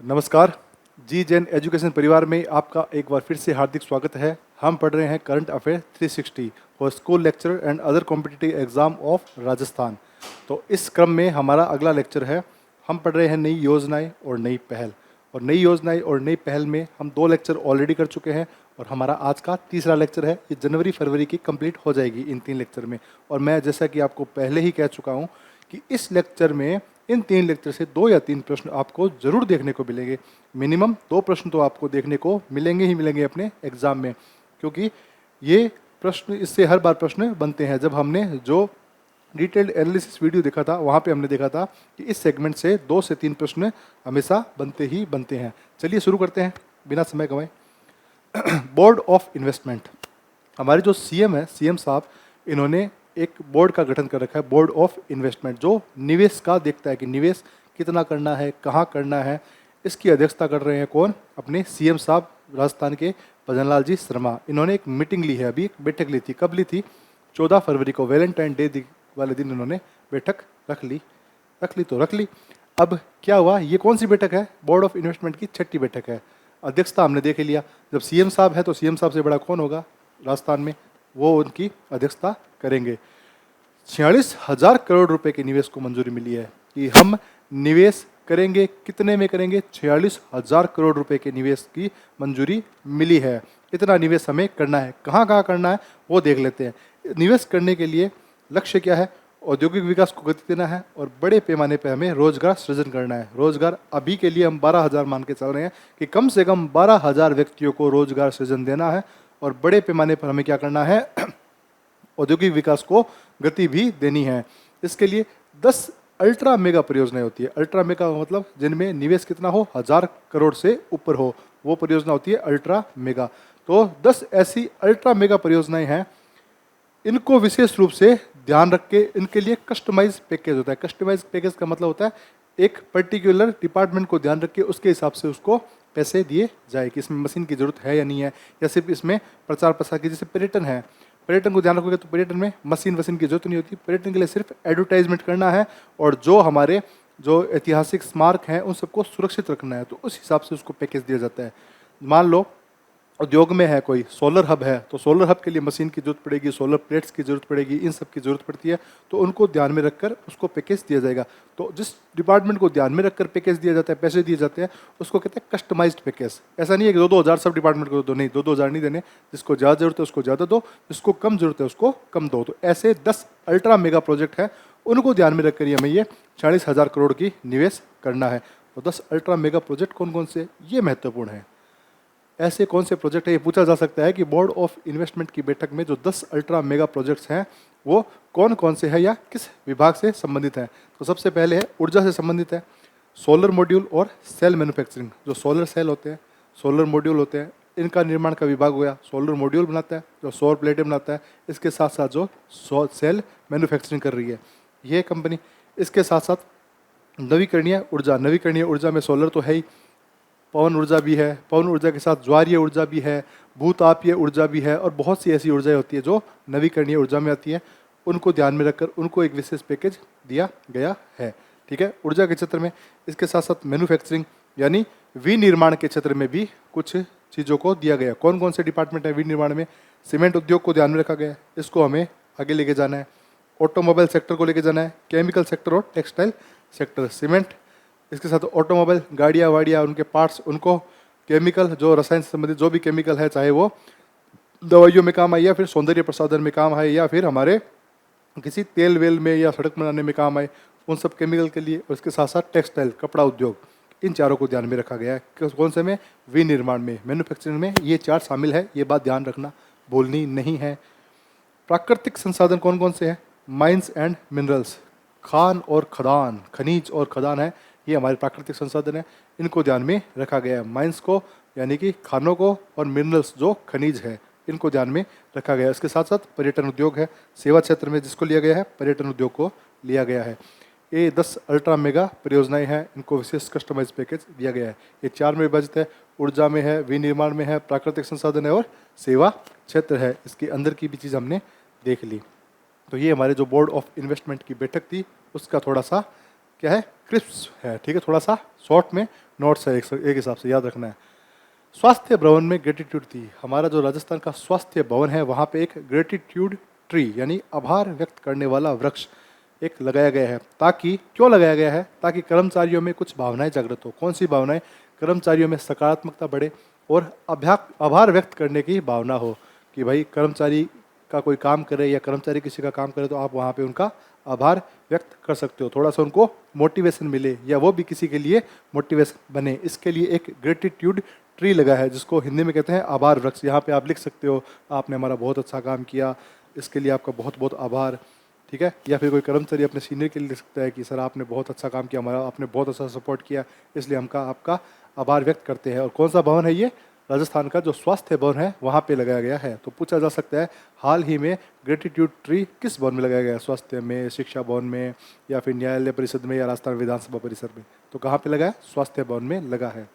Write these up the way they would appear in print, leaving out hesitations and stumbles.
नमस्कार। जी जैन एजुकेशन परिवार में आपका एक बार फिर से हार्दिक स्वागत है। हम पढ़ रहे हैं current affair 360 for school lecture and other competitive exam of Rajasthan. तो इस क्रम में हमारा अगला लेक्चर है। हम पढ़ रहे हैं नई योजनाएं और नई पहल। और नई योजनाएं और नई पहल में हम 2 लेक्चर ऑलरेडी कर चुके हैं और हमारा आज का तीसरा लेक्चर है। ये जनवरी फरवरी की कंप्लीट हो जाएगी इन 3 लेक्चर में। और मैं जैसा कि आपको पहले ही कह चुका हूँ कि इस लेक्चर में इन 3 लेक्चर से 2 या 3 प्रश्न आपको जरूर देखने को मिलेंगे। मिनिमम 2 प्रश्न तो आपको देखने को मिलेंगे ही मिलेंगे अपने एग्जाम में, क्योंकि ये प्रश्न इससे हर बार प्रश्न बनते हैं। जब हमने जो डिटेल्ड एनालिसिस वीडियो देखा था वहाँ पे हमने देखा था कि इस सेगमेंट से 2 से 3 प्रश्न हमेशा बनते ही बनते हैं। चलिए शुरू करते हैं बिना समय गंवाए। बोर्ड ऑफ इन्वेस्टमेंट, हमारे जो सीएम है, सीएम साहब, इन्होंने एक बोर्ड का गठन कर रखा है, बोर्ड ऑफ इन्वेस्टमेंट, जो निवेश का देखता है कि निवेश कितना करना है, कहाँ करना है। इसकी अध्यक्षता कर रहे हैं कौन? अपने सीएम साहब राजस्थान के भजनलाल जी शर्मा। इन्होंने एक मीटिंग ली है, अभी एक बैठक ली थी। कब ली थी? 14 फरवरी को, वैलेंटाइन डे वाले दिन इन्होंने बैठक रख ली। अब क्या हुआ? ये कौन सी बैठक है? बोर्ड ऑफ इन्वेस्टमेंट की 6ठी बैठक है। अध्यक्षता हमने देख लिया। जब सीएम साहब है तो सीएम साहब से बड़ा कौन होगा राजस्थान में? वो उनकी अध्यक्षता करेंगे। 46,000 करोड़ रुपए के निवेश को मंजूरी मिली है कि हम निवेश करेंगे। कितने में करेंगे? 46,000 करोड़ रुपए के निवेश की मंजूरी मिली है। इतना निवेश हमें करना है। कहाँ कहाँ करना है वो देख लेते हैं। निवेश करने के लिए लक्ष्य क्या है? औद्योगिक विकास को गति देना है और बड़े पैमाने पर हमें रोजगार सृजन करना है। रोजगार अभी के लिए हम 12,000 मान के चल रहे हैं कि कम से कम 12,000 व्यक्तियों को रोजगार सृजन देना है। और बड़े पैमाने पर हमें क्या करना है? औद्योगिक विकास को गति भी देनी है। इसके लिए 10 अल्ट्रा मेगा परियोजनाएं होती है। अल्ट्रा मेगा मतलब जिनमें निवेश कितना हो, 1000 करोड़ से ऊपर हो, वो परियोजना होती है अल्ट्रा मेगा। तो 10 ऐसी अल्ट्रा मेगा परियोजनाएं हैं। इनको विशेष रूप से ध्यान रख के इनके लिए कस्टमाइज पैकेज होता है। कस्टमाइज पैकेज का मतलब होता है एक पर्टिकुलर डिपार्टमेंट को ध्यान रख के उसके हिसाब से उसको पैसे दिए जाए कि इसमें मशीन की जरूरत है या नहीं है, या सिर्फ इसमें प्रचार प्रसार की। जैसे पर्यटन है, पर्यटन को ध्यान रखोगे तो पर्यटन में मशीन वसीन की जरूरत नहीं होती। पर्यटन के लिए सिर्फ एडवर्टाइजमेंट करना है और जो हमारे जो ऐतिहासिक स्मारक हैं उन सबको सुरक्षित रखना है। तो उस हिसाब से उसको पैकेज दिया जाता है। मान लो उद्योग में है कोई सोलर हब है, तो सोलर हब के लिए मशीन की जरूरत पड़ेगी, सोलर प्लेट्स की जरूरत पड़ेगी, इन सब की जरूरत पड़ती है। तो उनको ध्यान में रखकर उसको पैकेज दिया जाएगा। तो जिस डिपार्टमेंट को ध्यान में रखकर पैकेज दिया जाता है, पैसे दिए जाते हैं, उसको कहते हैं कस्टमाइज्ड पैकेज। ऐसा नहीं है कि 2-2 हज़ार सब डिपार्टमेंट को दो, नहीं, 2-2 हज़ार नहीं देने। जिसको ज़्यादा जरूरत है उसको ज़्यादा दो, जिसको कम जरूरत है उसको कम दो। तो ऐसे 10 अल्ट्रा मेगा प्रोजेक्ट है, उनको ध्यान में रखकर हमें ये 40,000 करोड़ की निवेश करना है। तो 10 अल्ट्रा मेगा प्रोजेक्ट कौन कौन से, ये महत्वपूर्ण है। ऐसे कौन से प्रोजेक्ट है, ये पूछा जा सकता है कि बोर्ड ऑफ इन्वेस्टमेंट की बैठक में जो 10 अल्ट्रा मेगा प्रोजेक्ट्स हैं वो कौन कौन से हैं या किस विभाग से संबंधित हैं। तो सबसे पहले है ऊर्जा से संबंधित है। सोलर मॉड्यूल और सेल मैन्युफैक्चरिंग, जो सोलर सेल होते हैं, सोलर मॉड्यूल होते हैं, इनका निर्माण का विभाग हो गया। सोलर मॉड्यूल बनाता है, जो सौर प्लेटें बनाता है, इसके साथ साथ जो सेल मैन्युफैक्चरिंग कर रही है ये कंपनी। इसके साथ साथ नवीकरणीय ऊर्जा, नवीकरणीय ऊर्जा में सोलर तो है ही, पवन ऊर्जा भी है, पवन ऊर्जा के साथ ज्वारीय ऊर्जा भी है, भूतापीय ऊर्जा भी है, और बहुत सी ऐसी ऊर्जाएं होती है जो नवीकरणीय ऊर्जा में आती है। उनको ध्यान में रखकर उनको एक विशेष पैकेज दिया गया है। ठीक है, ऊर्जा के क्षेत्र में। इसके साथ साथ मैन्युफैक्चरिंग यानी विनिर्माण के क्षेत्र में भी कुछ चीज़ों को दिया गया। कौन कौन से डिपार्टमेंट है विनिर्माण में? सीमेंट उद्योग को ध्यान में रखा गया है, इसको हमें आगे लेके जाना है। ऑटोमोबाइल सेक्टर को लेके जाना है, केमिकल सेक्टर और टेक्सटाइल सेक्टर। सीमेंट, इसके साथ ऑटोमोबाइल, गाड़ियाँ वाड़ियाँ, उनके पार्ट्स, उनको केमिकल, जो रसायन से संबंधित जो भी केमिकल है, चाहे वो दवाइयों में काम आए या फिर सौंदर्य प्रसाधन में काम आए या फिर हमारे किसी तेल वेल में या सड़क बनाने में काम आए, उन सब केमिकल के लिए। और इसके साथ साथ टेक्सटाइल, कपड़ा उद्योग, इन चारों को ध्यान में रखा गया है। कौन से में? विनिर्माण में, मैन्युफैक्चरिंग में ये 4 शामिल है। ये बात ध्यान रखना, बोलनी नहीं है। प्राकृतिक संसाधन कौन कौन से हैं? माइंस एंड मिनरल्स, खान और खदान, खनिज और खदान है, ये हमारे प्राकृतिक संसाधन है। इनको ध्यान में रखा गया है। माइंस को यानी कि खानों को, और मिनरल्स जो खनिज है, इनको ध्यान में रखा गया है। इसके साथ साथ पर्यटन उद्योग है, सेवा क्षेत्र में जिसको लिया गया है, पर्यटन उद्योग को लिया गया है। ये 10 अल्ट्रा मेगा परियोजनाएं हैं, इनको विशेष कस्टमाइज पैकेज दिया गया है। ये 4 में विभाजित है, ऊर्जा में है, विनिर्माण में है, प्राकृतिक संसाधन है और सेवा क्षेत्र है। इसके अंदर की भी चीज़ हमने देख ली। तो ये हमारे जो बोर्ड ऑफ इन्वेस्टमेंट की बैठक थी उसका थोड़ा सा क्या है, क्रिस्प है, ठीक है, थोड़ा सा शॉर्ट में नोट्स है, एक हिसाब से याद रखना है। स्वास्थ्य भवन में ग्रेटिट्यूड थी, हमारा जो राजस्थान का स्वास्थ्य भवन है वहाँ पे एक ग्रेटिट्यूड ट्री यानी आभार व्यक्त करने वाला वृक्ष एक लगाया गया है। ताकि, क्यों लगाया गया है, ताकि कर्मचारियों में कुछ भावनाएं जागृत हो। कौन सी भावनाएं, कर्मचारियों में सकारात्मकता बढ़े और आभार व्यक्त करने की भावना हो कि भाई कर्मचारी का कोई काम करे या कर्मचारी किसी का काम करे तो आप वहाँ पे उनका आभार व्यक्त कर सकते हो, थोड़ा सा उनको मोटिवेशन मिले या वो भी किसी के लिए मोटिवेशन बने। इसके लिए एक ग्रेटिट्यूड ट्री लगा है जिसको हिंदी में कहते हैं आभार वृक्ष। यहाँ पे आप लिख सकते हो आपने हमारा बहुत अच्छा काम किया, इसके लिए आपका बहुत बहुत आभार, ठीक है। या फिर कोई कर्मचारी अपने सीनियर के लिए लिख सकता है कि सर आपने बहुत अच्छा काम किया, हमारा आपने बहुत अच्छा सपोर्ट किया, इसलिए हम आपका आभार व्यक्त करते हैं। और कौन सा भवन है ये, राजस्थान का जो स्वास्थ्य भवन है वहाँ पे लगाया गया है। तो पूछा जा सकता है हाल ही में ग्रेटिट्यूड ट्री किस भवन में लगाया गया है, स्वास्थ्य में, शिक्षा भवन में, या फिर न्यायालय परिषद में, या राजस्थान विधानसभा परिसर में। तो कहाँ पे लगा है, स्वास्थ्य भवन में लगा है।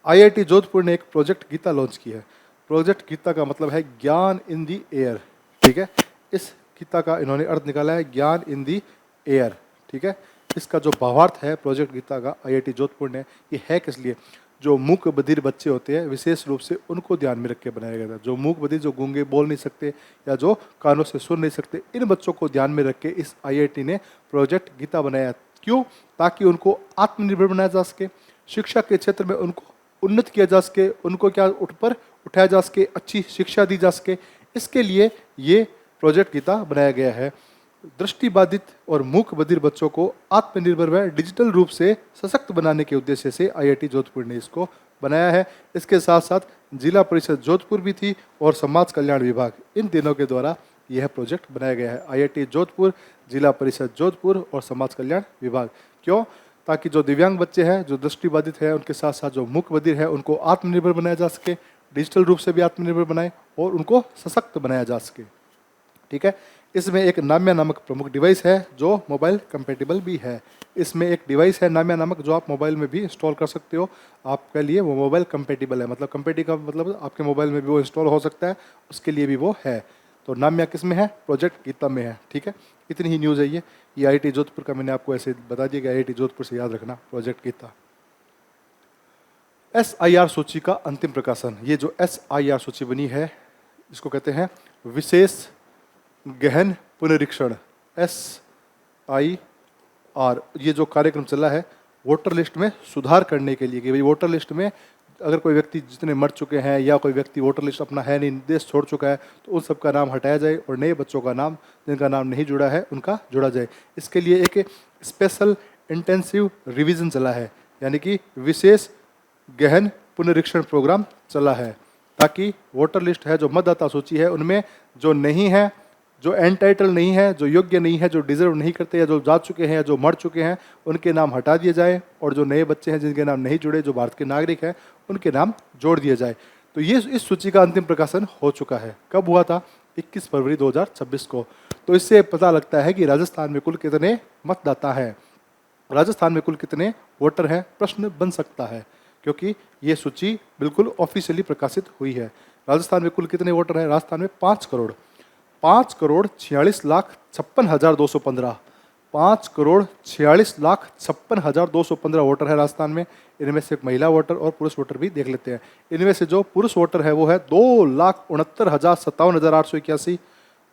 IIT जोधपुर ने एक प्रोजेक्ट गीता लॉन्च की है। प्रोजेक्ट गीता का मतलब है ज्ञान इन दी एयर, ठीक है। इस गीता का इन्होंने अर्थ निकाला है ज्ञान इन दी एयर, ठीक है। इसका जो भावार्थ है प्रोजेक्ट गीता का IIT जोधपुर ने, ये है किस लिए, जो मूक बधिर बच्चे होते हैं विशेष रूप से उनको ध्यान में रख के बनाया गया था। जो मूक बधिर, जो गूंगे, बोल नहीं सकते या जो कानों से सुन नहीं सकते, इन बच्चों को ध्यान में रख के इस IIT ने प्रोजेक्ट गीता बनाया। क्यों, ताकि उनको आत्मनिर्भर बनाया जा सके, शिक्षा के क्षेत्र में उनको उन्नत किया जा सके, उनको क्या ऊपर उठाया जा सके, अच्छी शिक्षा दी जा सके। इसके लिए ये प्रोजेक्ट गीता बनाया गया है। दृष्टिबाधित और मूक बधिर बच्चों को आत्मनिर्भर व डिजिटल रूप से सशक्त बनाने के उद्देश्य से IIT जोधपुर ने इसको बनाया है। इसके साथ साथ जिला परिषद जोधपुर भी थी और समाज कल्याण विभाग, इन तीनों के द्वारा यह प्रोजेक्ट बनाया गया है। IIT जोधपुर, जिला परिषद जोधपुर और समाज कल्याण विभाग। क्यों, ताकि जो दिव्यांग बच्चे हैं, जो दृष्टिबाधित है, उनके साथ साथ जो मूक बधिर है, उनको आत्मनिर्भर बनाया जा सके, डिजिटल रूप से भी आत्मनिर्भर बनाए और उनको सशक्त बनाया जा सके, ठीक है। इसमें एक नाम्या नामक प्रमुख डिवाइस है जो मोबाइल कंपेटेबल भी है। इसमें एक डिवाइस है नाम्या नामक जो आप मोबाइल में भी इंस्टॉल कर सकते हो, आपके लिए वो मोबाइल कंपेटेबल है। मतलब कंपेटेबल का मतलब आपके मोबाइल में भी वो इंस्टॉल हो सकता है, उसके लिए भी वो है। तो नाम्या किस में है, प्रोजेक्ट गीता में है, ठीक है। इतनी ही न्यूज़ है ये IIT जोधपुर का मैंने आपको ऐसे बता दिया कि IIT जोधपुर से याद रखना प्रोजेक्ट गीता। SIR सूची का अंतिम प्रकाशन, ये जो SIR सूची बनी है इसको कहते हैं विशेष गहन पुनरीक्षण, SIR। ये जो कार्यक्रम चला है वोटर लिस्ट में सुधार करने के लिए कि भाई वोटर लिस्ट में अगर कोई व्यक्ति जितने मर चुके हैं या कोई व्यक्ति वोटर लिस्ट अपना है नहीं, देश छोड़ चुका है, तो उन सब का नाम हटाया जाए और नए बच्चों का नाम, जिनका नाम नहीं जुड़ा है, उनका जोड़ा जाए। इसके लिए एक स्पेशल इंटेंसिव रिवीजन चला है, यानी कि विशेष गहन पुनरीक्षण प्रोग्राम चला है, ताकि वोटर लिस्ट है, जो मतदाता सूची है, उनमें जो नहीं है, जो एंटाइटल नहीं है, जो योग्य नहीं है, जो डिजर्व नहीं करते या जो जा चुके हैं या जो मर चुके हैं, उनके नाम हटा दिए जाए और जो नए बच्चे हैं जिनके नाम नहीं जुड़े, जो भारत के नागरिक हैं, उनके नाम जोड़ दिए जाए। तो ये इस सूची का अंतिम प्रकाशन हो चुका है। कब हुआ था, 21 फरवरी 2026 को। तो इससे पता लगता है कि राजस्थान में कुल कितने मतदाता हैं, राजस्थान में कुल कितने वोटर हैं, प्रश्न बन सकता है, क्योंकि ये सूची बिल्कुल ऑफिशियली प्रकाशित हुई है। राजस्थान में कुल कितने वोटर हैं, राजस्थान में 5,46,56,215 5,46,56,215 वोटर है राजस्थान में। इनमें से महिला वोटर और पुरुष वोटर भी देख लेते हैं। इनमें से जो पुरुष वोटर है वो है 2,69,57,881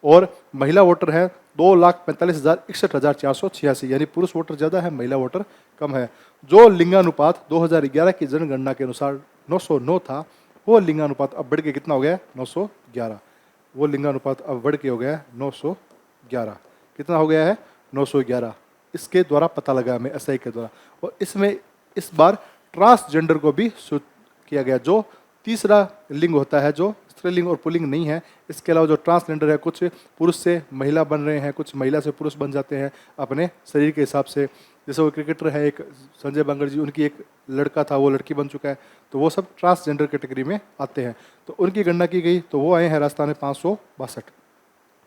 और महिला वोटर है 2,45,61,486, यानी पुरुष वोटर ज़्यादा है, महिला वोटर कम है। जो लिंगानुपात 2011 की जनगणना के अनुसार 909 था, वो लिंगानुपात अब बढ़ के कितना हो गया है, 911। वो लिंगानुपात अब बढ़ के हो गया है 911। कितना हो गया है, 911। इसके द्वारा पता लगा हमें, SI के द्वारा। और इसमें इस बार ट्रांसजेंडर को भी किया गया, जो तीसरा लिंग होता है, जो स्त्रीलिंग और पुल्लिंग नहीं है। इसके अलावा जो ट्रांसजेंडर है, कुछ पुरुष से महिला बन रहे हैं, कुछ महिला से पुरुष बन जाते हैं अपने शरीर के हिसाब से। जैसे वो क्रिकेटर है एक संजय बांगर जी, उनकी एक लड़का था, वो लड़की बन चुका है, तो वो सब ट्रांसजेंडर कैटेगरी में आते हैं। तो उनकी गणना की गई, तो वो आए हैं राजस्थान में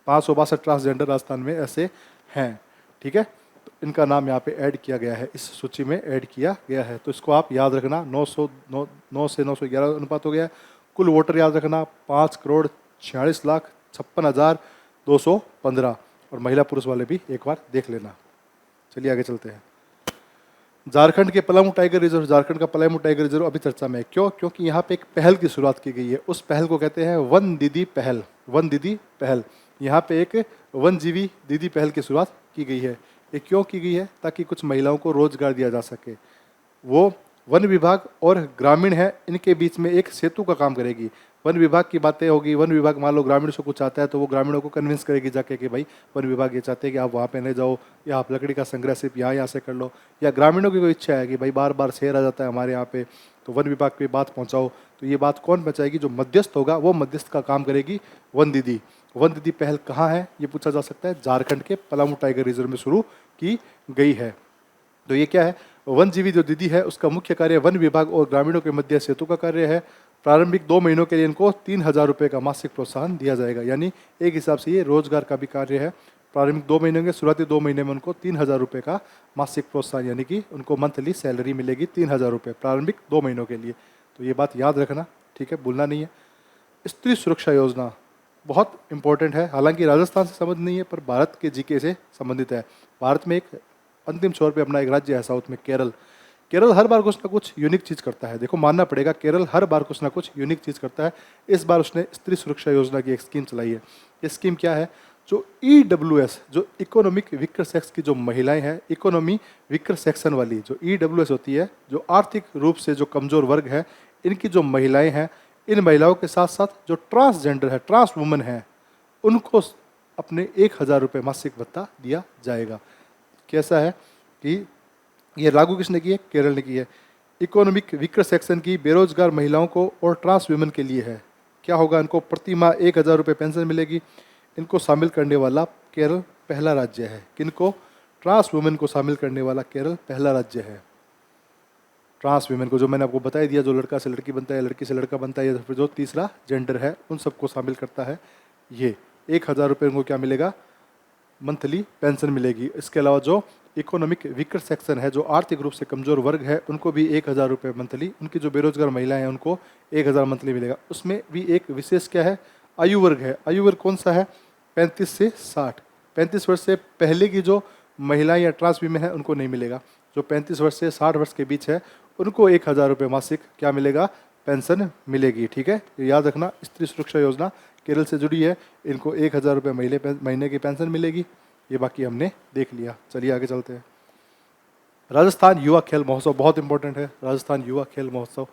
562 ट्रांसजेंडर राजस्थान में ऐसे हैं, ठीक है। तो इनका नाम यहाँ पे ऐड किया गया है, इस सूची में ऐड किया गया है। तो इसको आप याद रखना, 9 से 911 अनुपात हो गया। कुल वोटर याद रखना 5,46,56,215 और महिला पुरुष वाले भी एक बार देख लेना। चलिए आगे चलते हैं। झारखंड के पलामू टाइगर रिजर्व, झारखंड का पलामू टाइगर रिजर्व अभी चर्चा में है। क्यों? क्योंकि यहाँ पे एक पहल की शुरुआत की गई है। उस पहल को कहते हैं वन दीदी पहल। वन दीदी पहल, यहाँ पे एक वन जीवी दीदी पहल की शुरुआत की गई है। ये क्यों की गई है? ताकि कुछ महिलाओं को रोजगार दिया जा सके। वो वन विभाग और ग्रामीण है, इनके बीच में एक सेतु का काम करेगी। वन विभाग की बातें होगी, वन विभाग मान लो ग्रामीण से कुछ चाहता है तो वो ग्रामीणों को कन्विंस करेगी जाके कि भाई वन विभाग ये चाहते हैं कि आप वहाँ पे नहीं जाओ, या आप लकड़ी का संग्रह सिर्फ यहाँ से कर लो। या ग्रामीणों की कोई इच्छा है कि भाई बार बार शेर आ जाता है हमारे यहाँ पे, तो वन विभाग की बात पहुँचाओ। तो ये बात कौन पहुँचाएगी? जो मध्यस्थ होगा वो मध्यस्थ का काम करेगी वन दीदी। वन दीदी पहल कहाँ है ये पूछा जा सकता है। झारखंड के पलामू टाइगर रिजर्व में शुरू की गई है। तो ये क्या है? वन जीवी जो दीदी है उसका मुख्य कार्य वन विभाग और ग्रामीणों के मध्य सेतु का कार्य है। प्रारंभिक 2 महीनों के लिए इनको 3,000 रुपये का मासिक प्रोत्साहन दिया जाएगा। यानी एक हिसाब से ये रोजगार का भी कार्य है। प्रारंभिक 2 महीने के शुरुआती 2 महीने में उनको 3,000 रुपये का मासिक प्रोत्साहन, यानी कि उनको मंथली सैलरी मिलेगी 3,000 रुपये प्रारंभिक 2 महीनों के लिए। तो ये बात याद रखना, ठीक है, भूलना नहीं है। स्त्री सुरक्षा योजना बहुत इंपॉर्टेंट है। हालांकि राजस्थान से संबंधित नहीं है पर भारत के जीके से संबंधित है। भारत में एक अंतिम छोर पे अपना एक राज्य है साउथ में, केरल। केरल हर बार कुछ ना कुछ यूनिक चीज़ करता है। देखो मानना पड़ेगा, केरल हर बार कुछ ना कुछ यूनिक चीज़ करता है। इस बार उसने स्त्री सुरक्षा योजना की एक स्कीम चलाई है। ये स्कीम क्या है? जो EWS, जो इकोनॉमिक वीकर सेक्स की जो महिलाएं हैं, इकोनॉमी वीकर सेक्शन वाली जो EWS होती है, जो आर्थिक रूप से जो कमज़ोर वर्ग है, इनकी जो महिलाएं हैं, इन महिलाओं के साथ साथ जो ट्रांसजेंडर है, ट्रांस वुमन है, उनको अपने 1,000 रुपये मासिक भत्ता दिया जाएगा। कैसा है कि ये लागू किसने की है? केरल ने की है। इकोनॉमिक वीकर सेक्शन की बेरोजगार महिलाओं को और ट्रांस वुमेन के लिए है। क्या होगा? इनको प्रति माह 1,000 रुपये पेंशन मिलेगी। इनको शामिल करने वाला केरल पहला राज्य है। किनको? ट्रांस वुमेन को शामिल करने वाला केरल पहला राज्य है। ट्रांस वुमेन को, जो मैंने आपको बता ही दिया, जो लड़का से लड़की बनता है, लड़की से लड़का बनता है, या फिर जो तीसरा जेंडर है, उन सबको शामिल करता है। ये 1,000 रुपये उनको क्या मिलेगा? मंथली पेंशन मिलेगी। इसके अलावा जो इकोनॉमिक वीकर सेक्शन है, जो आर्थिक रूप से कमज़ोर वर्ग है, उनको भी 1,000 रुपये मंथली। उनकी जो बेरोजगार महिलाएं हैं उनको 1,000 मंथली मिलेगा। उसमें भी एक विशेष क्या है? आयु वर्ग है। आयु वर्ग कौन सा है? 35 से 60। 35 वर्ष से पहले की जो महिलाएं या ट्रांस वीमेन है उनको नहीं मिलेगा। जो 35 वर्ष से 60 वर्ष के बीच है उनको 1,000 रुपये मासिक क्या मिलेगा? पेंशन मिलेगी। ठीक है, याद रखना, स्त्री सुरक्षा योजना केरल से जुड़ी है। इनको 1,000 रुपये महीने की पेंशन मिलेगी। ये बाकी हमने देख लिया। चलिए आगे चलते हैं। राजस्थान युवा खेल महोत्सव बहुत इंपॉर्टेंट है। राजस्थान युवा खेल महोत्सव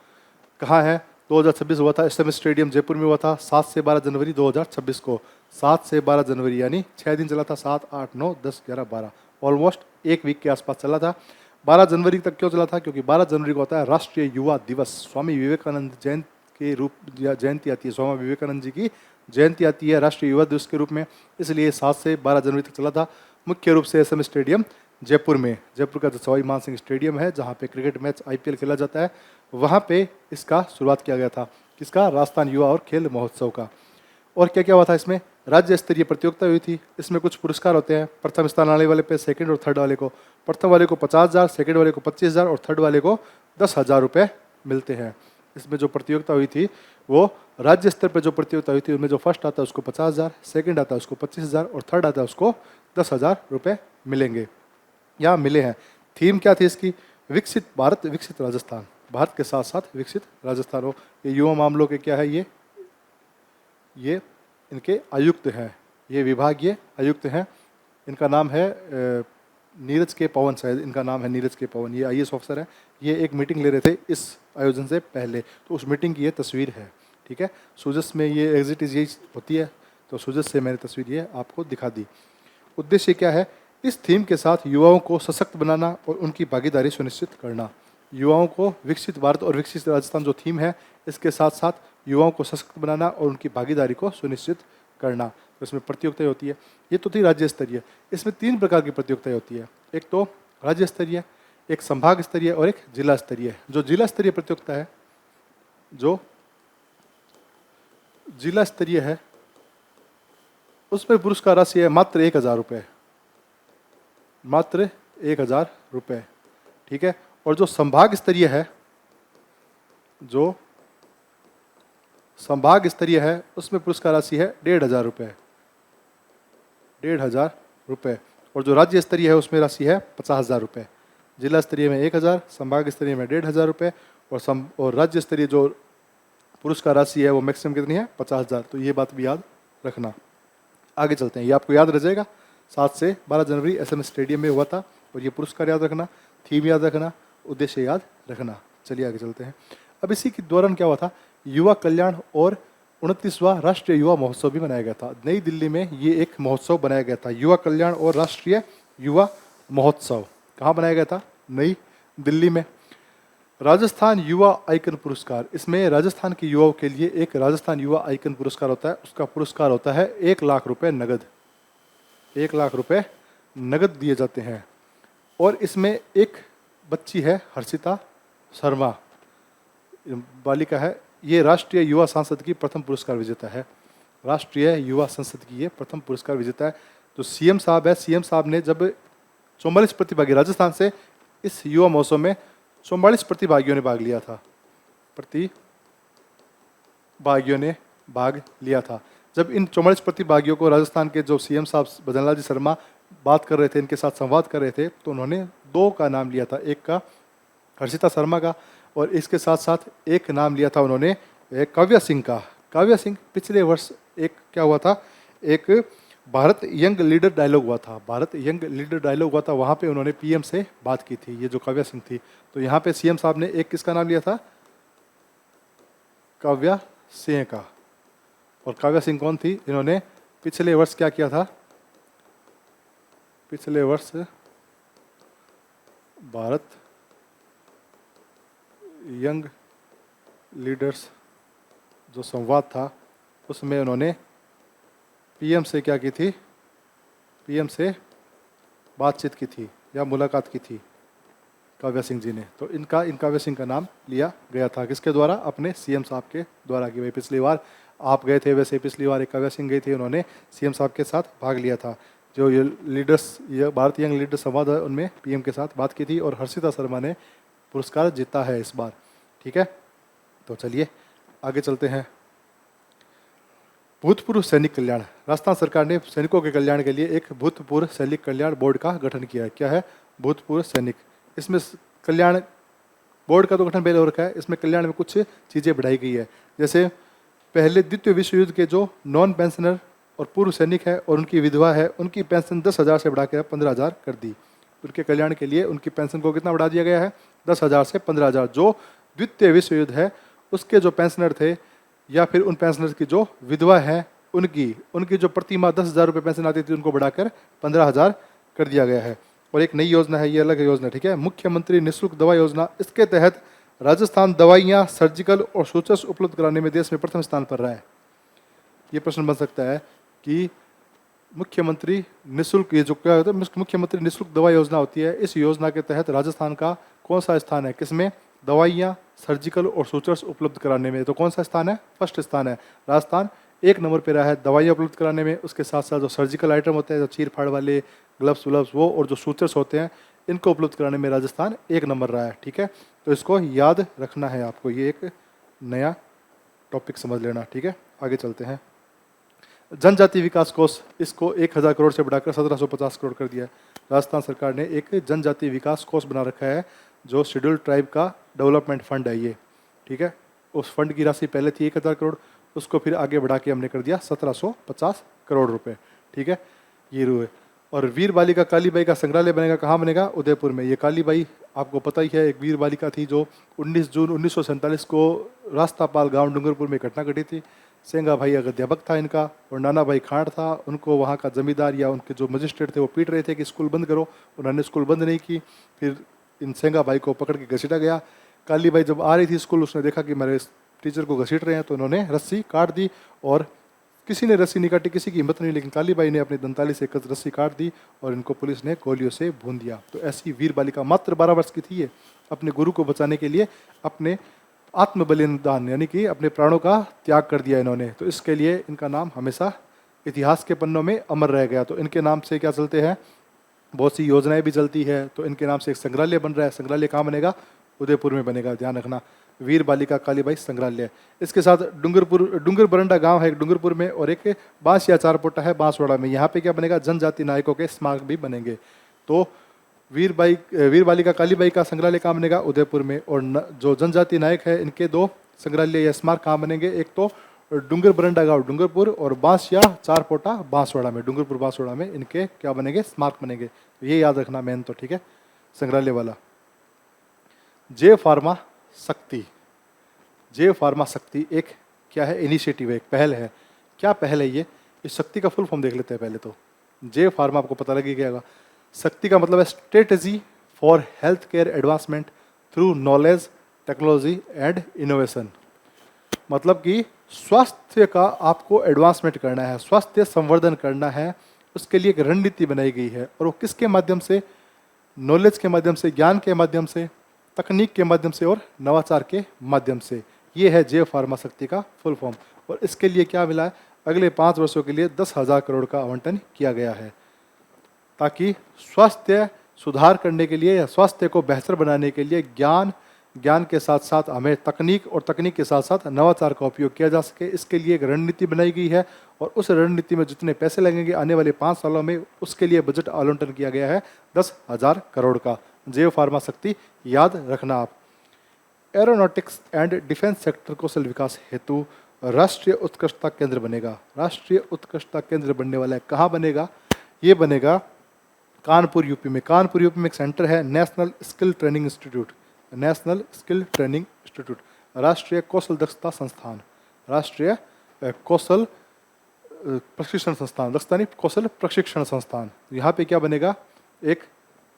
कहाँ है? 2026 हुआ था। SMS स्टेडियम जयपुर में हुआ था 7 से 12 जनवरी 2026 को। 7 से 12 जनवरी यानी 6 दिन चला था। 7, 8, 9, 10, 11, 12, ऑलमोस्ट एक वीक के आसपास चला था। 12 जनवरी तक क्यों चला था? क्योंकि 12 जनवरी को होता है राष्ट्रीय युवा दिवस। स्वामी विवेकानंद जयंती के रूप जयंती आती है। स्वामी विवेकानंद जी की जयंती आती है राष्ट्रीय युवा दिवस के रूप में, इसलिए 7 से 12 जनवरी तक चला था। मुख्य रूप से SMS स्टेडियम जयपुर में, जयपुर का जो सवाई मान सिंह स्टेडियम है जहाँ पे क्रिकेट मैच IPL खेला जाता है, वहाँ पे इसका शुरुआत किया गया था। किसका? राजस्थान युवा और खेल महोत्सव का। और क्या क्या हुआ था इसमें? राज्य स्तरीय प्रतियोगिता हुई थी। इसमें कुछ पुरस्कार होते हैं। प्रथम स्थान आने वाले पे सेकंड और थर्ड वाले को, प्रथम वाले को 50,000, सेकंड वाले को 25,000 और थर्ड वाले को 10,000 रुपये मिलते हैं। इसमें जो प्रतियोगिता हुई थी वो राज्य स्तर पर जो प्रतियोगिता हुई थी उनमें जो फर्स्ट आता है उसको 50,000, सेकंड आता है उसको 25,000 और थर्ड आता है उसको 10,000 रुपये मिलेंगे या मिले हैं। थीम क्या थी इसकी? विकसित भारत विकसित राजस्थान। भारत के साथ साथ विकसित राजस्थान हो। ये युवा मामलों के क्या है? ये इनके आयुक्त हैं। ये विभागीय आयुक्त हैं। इनका नाम है नीरज के पवन, शायद इनका नाम है नीरज के पवन। ये IAS ऑफिसर है। ये एक मीटिंग ले रहे थे इस आयोजन से पहले, तो उस मीटिंग की ये तस्वीर है। ठीक है, सूजस में ये एग्जिट यही होती है, तो सूजस से मैंने तस्वीर ये आपको दिखा दी। उद्देश्य क्या है? इस थीम के साथ युवाओं को सशक्त बनाना और उनकी भागीदारी सुनिश्चित करना। युवाओं को विकसित भारत और विकसित राजस्थान जो थीम है, इसके साथ साथ युवाओं को सशक्त बनाना और उनकी भागीदारी को सुनिश्चित करना। तो इसमें प्रतियोगिताएं होती है। ये तो थी राज्य स्तरीय। इसमें 3 प्रकार की प्रतियोगिताएं होती है। एक तो राज्य स्तरीय, एक संभाग स्तरीय और एक जिला स्तरीय। जो जिला स्तरीय प्रतियोगिता है, जो जिला स्तरीय है, उसमें पुरस्कार राशि है मात्र 1,000 रुपये, मात्र 1,000 रुपये। ठीक है, और जो संभाग स्तरीय है, जो संभाग स्तरीय है, उसमें पुरस्कार राशि है 1,500 रुपये, 1,500 रुपये। और जो राज्य स्तरीय है उसमें राशि है 50,000 रुपये, जिला स्तरीय में 1,000, संभाग स्तरीय में 1,500 रुपये और राज्य स्तरीय जो पुरस्कार राशि है वो मैक्सिमम कितनी है 50,000। तो ये बात भी याद रखना। आगे चलते हैं, ये आपको याद रह जाएगा। 7 से 12 जनवरी SMS स्टेडियम में हुआ था और ये पुरस्कार याद रखना, थीम याद रखना, उद्देश्य याद रखना। चलिए आगे चलते हैं। अब इसी के दौरान क्या हुआ था, युवा कल्याण और 29वां राष्ट्रीय युवा महोत्सव भी मनाया गया था। नई दिल्ली में ये एक महोत्सव बनाया गया था, युवा कल्याण और राष्ट्रीय युवा महोत्सव। कहाँ बनाया गया था, नई दिल्ली में। राजस्थान युवा आइकन पुरस्कार, इसमें राजस्थान के युवाओं के लिए एक राजस्थान युवा आइकन पुरस्कार होता है। उसका पुरस्कार होता है 1 लाख रुपए नगद, 1 लाख रुपए नगद दिए जाते हैं। और इसमें एक बच्ची है हर्षिता शर्मा, बालिका है, ये राष्ट्रीय युवा सांसद की प्रथम पुरस्कार विजेता है। राष्ट्रीय युवा संसद की ये प्रथम पुरस्कार विजेता है। तो सीएम साहब है, सीएम साहब ने जब 44 प्रतिभागी राजस्थान से इस युवा महोत्सव में 44 प्रतिभागियों ने भाग लिया था, प्रतिभागियों ने भाग लिया था। जब इन 44 प्रतिभागियों को राजस्थान के जो सीएम साहब भजनलाल जी शर्मा बात कर रहे थे, इनके साथ संवाद कर रहे थे, तो उन्होंने 2 का नाम लिया था, एक का हर्षिता शर्मा का और इसके साथ साथ एक नाम लिया था उन्होंने काव्या सिंह का। काव्या सिंह पिछले वर्ष एक क्या हुआ था, एक भारत यंग लीडर डायलॉग हुआ था, भारत यंग लीडर डायलॉग हुआ था, वहाँ पे उन्होंने पीएम से बात की थी, ये जो काव्या सिंह थी। तो यहाँ पे सीएम साहब ने एक किसका नाम लिया था, काव्या सिंह का। और काव्या सिंह कौन थी, इन्होंने पिछले वर्ष क्या किया था, पिछले वर्ष भारत यंग लीडर्स जो संवाद था उसमें उन्होंने पीएम से क्या की थी, पीएम से बातचीत की थी या मुलाकात की थी काव्या सिंह जी ने। तो इन काव्या सिंह का नाम लिया गया था, किसके द्वारा, अपने सीएम साहब के द्वारा। कि भाई पिछली बार आप गए थे, वैसे पिछली बार एक काव्या सिंह गई थी, उन्होंने सीएम साहब के साथ भाग लिया था। जो ये लीडर्स, ये भारतीय यंग लीडर संवाद है, उनमें पीएम के साथ बात की थी और हर्षिता शर्मा ने पुरस्कार जीता है इस बार। ठीक है, तो चलिए आगे चलते हैं। भूतपूर्व सैनिक कल्याण, राजस्थान सरकार ने सैनिकों के कल्याण के लिए एक भूतपूर्व सैनिक कल्याण बोर्ड का गठन किया है। क्या है, भूतपूर्व सैनिक। इसमें कल्याण बोर्ड का तो गठन पहले हो रखा है, इसमें कल्याण में कुछ चीज़ें बढ़ाई गई है। जैसे पहले द्वितीय विश्व युद्ध के जो नॉन पेंशनर और पूर्व सैनिक है और उनकी विधवा है, उनकी पेंशन 10,000 से बढ़ाकर 15,000 कर दी। उनके कल्याण के लिए उनकी पेंशन को कितना बढ़ा दिया गया है, 10,000 से 15,000। जो द्वितीय विश्व युद्ध है उसके जो पेंशनर थे या फिर उन पेंशनर्स की जो विधवा है, उनकी जो प्रति माह 10,000 रुपये पेंशन आती थी, उनको बढ़ाकर 15,000 कर दिया गया है। और एक नई योजना है, ये अलग योजना, ठीक है, मुख्यमंत्री निःशुल्क दवा योजना। इसके तहत राजस्थान दवाइयाँ, सर्जिकल और सूचर्स उपलब्ध कराने में देश में प्रथम स्थान पर रहा है। ये प्रश्न बन सकता है कि मुख्यमंत्री निःशुल्क, ये जो क्या होता है, मुख्यमंत्री निःशुल्क दवा योजना होती है, इस योजना के तहत राजस्थान का कौन सा स्थान है, किसमें, दवाइयाँ, सर्जिकल और सूचर्स उपलब्ध कराने में। तो कौन सा स्थान है, फर्स्ट स्थान है। राजस्थान 1 नंबर पे रहा है दवाइयाँ उपलब्ध कराने में। उसके साथ साथ जो सर्जिकल आइटम होते हैं, जो चीर फाड़ वाले ग्लव्स व्लव्स वो, और जो सूचर्स होते हैं, इनको उपलब्ध कराने में राजस्थान 1 नंबर रहा है। ठीक है, तो इसको याद रखना है आपको, ये एक नया टॉपिक समझ लेना। ठीक है, आगे चलते हैं। जनजाति विकास कोष, इसको 1,000 करोड़ से बढ़ाकर 1,750 करोड़ कर दिया है। राजस्थान सरकार ने एक जनजाति विकास कोष बना रखा है, जो शेड्यूल्ड ट्राइब का डेवलपमेंट फंड है ये। ठीक है, उस फंड की राशि पहले थी 1,000 करोड़, उसको फिर आगे बढ़ा के हमने कर दिया 1,750 करोड़ रुपए। ठीक है, ये रुए। और वीर बालिका कालीबाई का संग्रहालय बनेगा, कहाँ बनेगा, उदयपुर में। ये कालीबाई आपको पता ही है, एक वीर बालिका थी जो 19 जून 1947 को रास्तापाल गांव डूंगरपुर में घटना घटी थी। सेंगा भाई अध्यापक था इनका और नाना भाई खाड़ था। उनको वहाँ का जमींदार या उनके जो मजिस्ट्रेट थे वो पीट रहे थे कि स्कूल बंद करो, उन्होंने स्कूल बंद नहीं की। फिर इन सेंगा भाई को पकड़ के घसीटा गया। कालीबाई जब आ रही थी स्कूल, उसने देखा कि मेरे टीचर को घसीट रहे हैं, तो उन्होंने रस्सी काट दी। और किसी ने रस्सी नहीं काटी, किसी की हिम्मत नहीं, लेकिन कालीबाई ने अपनी दंताली से रस्सी काट दी और इनको पुलिस ने गोलियों से भून दिया। तो ऐसी वीर बालिका, मात्र 12 वर्ष की थी ये, अपने गुरु को बचाने के लिए अपने आत्म बलिदान यानी कि अपने प्राणों का त्याग कर दिया इन्होंने। तो इसके लिए इनका नाम हमेशा इतिहास के पन्नों में अमर रह गया। तो इनके नाम से क्या चलते हैं, बहुत सी योजनाएं भी चलती है। तो इनके नाम से एक संग्रहालय बन रहा है। संग्रहालय कहाँ बनेगा, उदयपुर में बनेगा, ध्यान रखना। वीर बालिका कालीबाई संग्रहालय, इसके साथ डूंगर बरंडा गांव है एक डूंगरपुर में, और एक बांस या चारपोटा है बांसवाड़ा में। यहाँ पे क्या बनेगा, जनजाति नायकों के स्मारक भी बनेंगे। तो वीर बालिका कालीबाई का संग्रहालय कहाँ बनेगा, उदयपुर में। और जो जनजाति नायक है इनके 2 संग्रहालय या स्मारक कहाँ बनेंगे, एक तो डूंगर बरंडा गांव डूंगरपुर, और बांस या चारपोटा बांसवाड़ा में, डूंगरपुर बांसवाड़ा में इनके क्या बनेंगे, स्मारक बनेंगे। तो ये याद रखना मेन तो, ठीक है, संग्रहालय वाला। जे फार्मा शक्ति, जे फार्मा शक्ति एक क्या है, इनिशिएटिव है, एक पहल है। क्या पहल है ये, इस शक्ति का फुल फॉर्म देख लेते हैं पहले तो। जे फार्मा आपको पता लग ही गया, शक्ति का मतलब है strategy for health care advancement through knowledge technology and innovation. मतलब कि स्वास्थ्य का आपको एडवांसमेंट करना है, स्वास्थ्य संवर्धन करना है, उसके लिए एक रणनीति बनाई गई है। और वो किसके माध्यम से, नॉलेज के माध्यम से, ज्ञान के माध्यम से, तकनीक के माध्यम से और नवाचार के माध्यम से। ये है जे फार्मा शक्ति का फुल फॉर्म। और इसके लिए क्या मिला है, अगले 5 वर्षों के लिए 10,000 करोड़ का आवंटन किया गया है, ताकि स्वास्थ्य सुधार करने के लिए या स्वास्थ्य को बेहतर बनाने के लिए ज्ञान के साथ साथ हमें तकनीक, और तकनीक के साथ साथ नवाचार का उपयोग किया जा सके। इसके लिए एक रणनीति बनाई गई है, और उस रणनीति में जितने पैसे लगेंगे आने वाले 5 सालों में, उसके लिए बजट आवंटन किया गया है 10,000 करोड़ का। जैव फार्मा शक्ति याद रखना आप। एरोनॉटिक्स एंड डिफेंस सेक्टर कौशल विकास हेतु राष्ट्रीय उत्कृष्टता केंद्र बनेगा। राष्ट्रीय उत्कृष्टता केंद्र बनने वाला है, कहाँ बनेगा, ये बनेगा कानपुर यूपी में। कानपुर यूपी में एक सेंटर है, national skill training institute, national skill training institute, राष्ट्रीय कौशल दक्षता संस्थान, राष्ट्रीय कौशल प्रशिक्षण संस्थान, दक्षता नहीं, कौशल प्रशिक्षण संस्थान। यहाँ पे क्या बनेगा, एक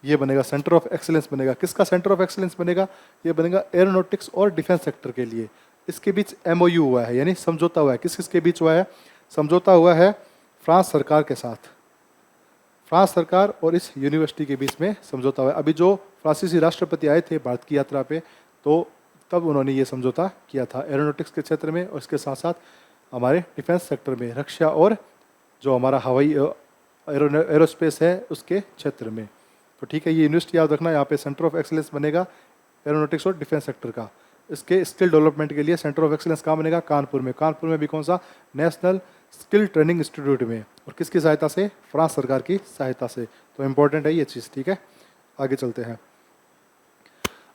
ये बनेगा सेंटर ऑफ एक्सीलेंस बनेगा। किसका सेंटर ऑफ एक्सीलेंस बनेगा, ये बनेगा एरोनॉटिक्स और डिफेंस सेक्टर के लिए। इसके बीच एमओयू हुआ है, यानी समझौता हुआ है। किस किस के बीच हुआ है, समझौता हुआ है फ्रांस सरकार के साथ, फ्रांस सरकार और इस यूनिवर्सिटी के बीच में समझौता हुआ है। अभी जो फ्रांसीसी राष्ट्रपति आए थे भारत की यात्रा पे, तो तब उन्होंने ये समझौता किया था एरोनॉटिक्स के क्षेत्र में, और इसके साथ साथ हमारे डिफेंस सेक्टर में, रक्षा और जो हमारा हवाई एरोस्पेस है उसके क्षेत्र में। तो ठीक है, ये यूनिवर्सिटी याद रखना। यहाँ पे सेंटर ऑफ एक्सीलेंस बनेगा एरोनॉटिक्स और डिफेंस सेक्टर का। इसके स्किल डेवलपमेंट के लिए सेंटर ऑफ एक्सीलेंस कहाँ बनेगा, कानपुर में। कानपुर में भी कौन सा, नेशनल स्किल ट्रेनिंग इंस्टीट्यूट में, और किसकी सहायता से, फ्रांस सरकार की सहायता से। तो इम्पोर्टेंट है ये चीज़, ठीक है। आगे चलते हैं।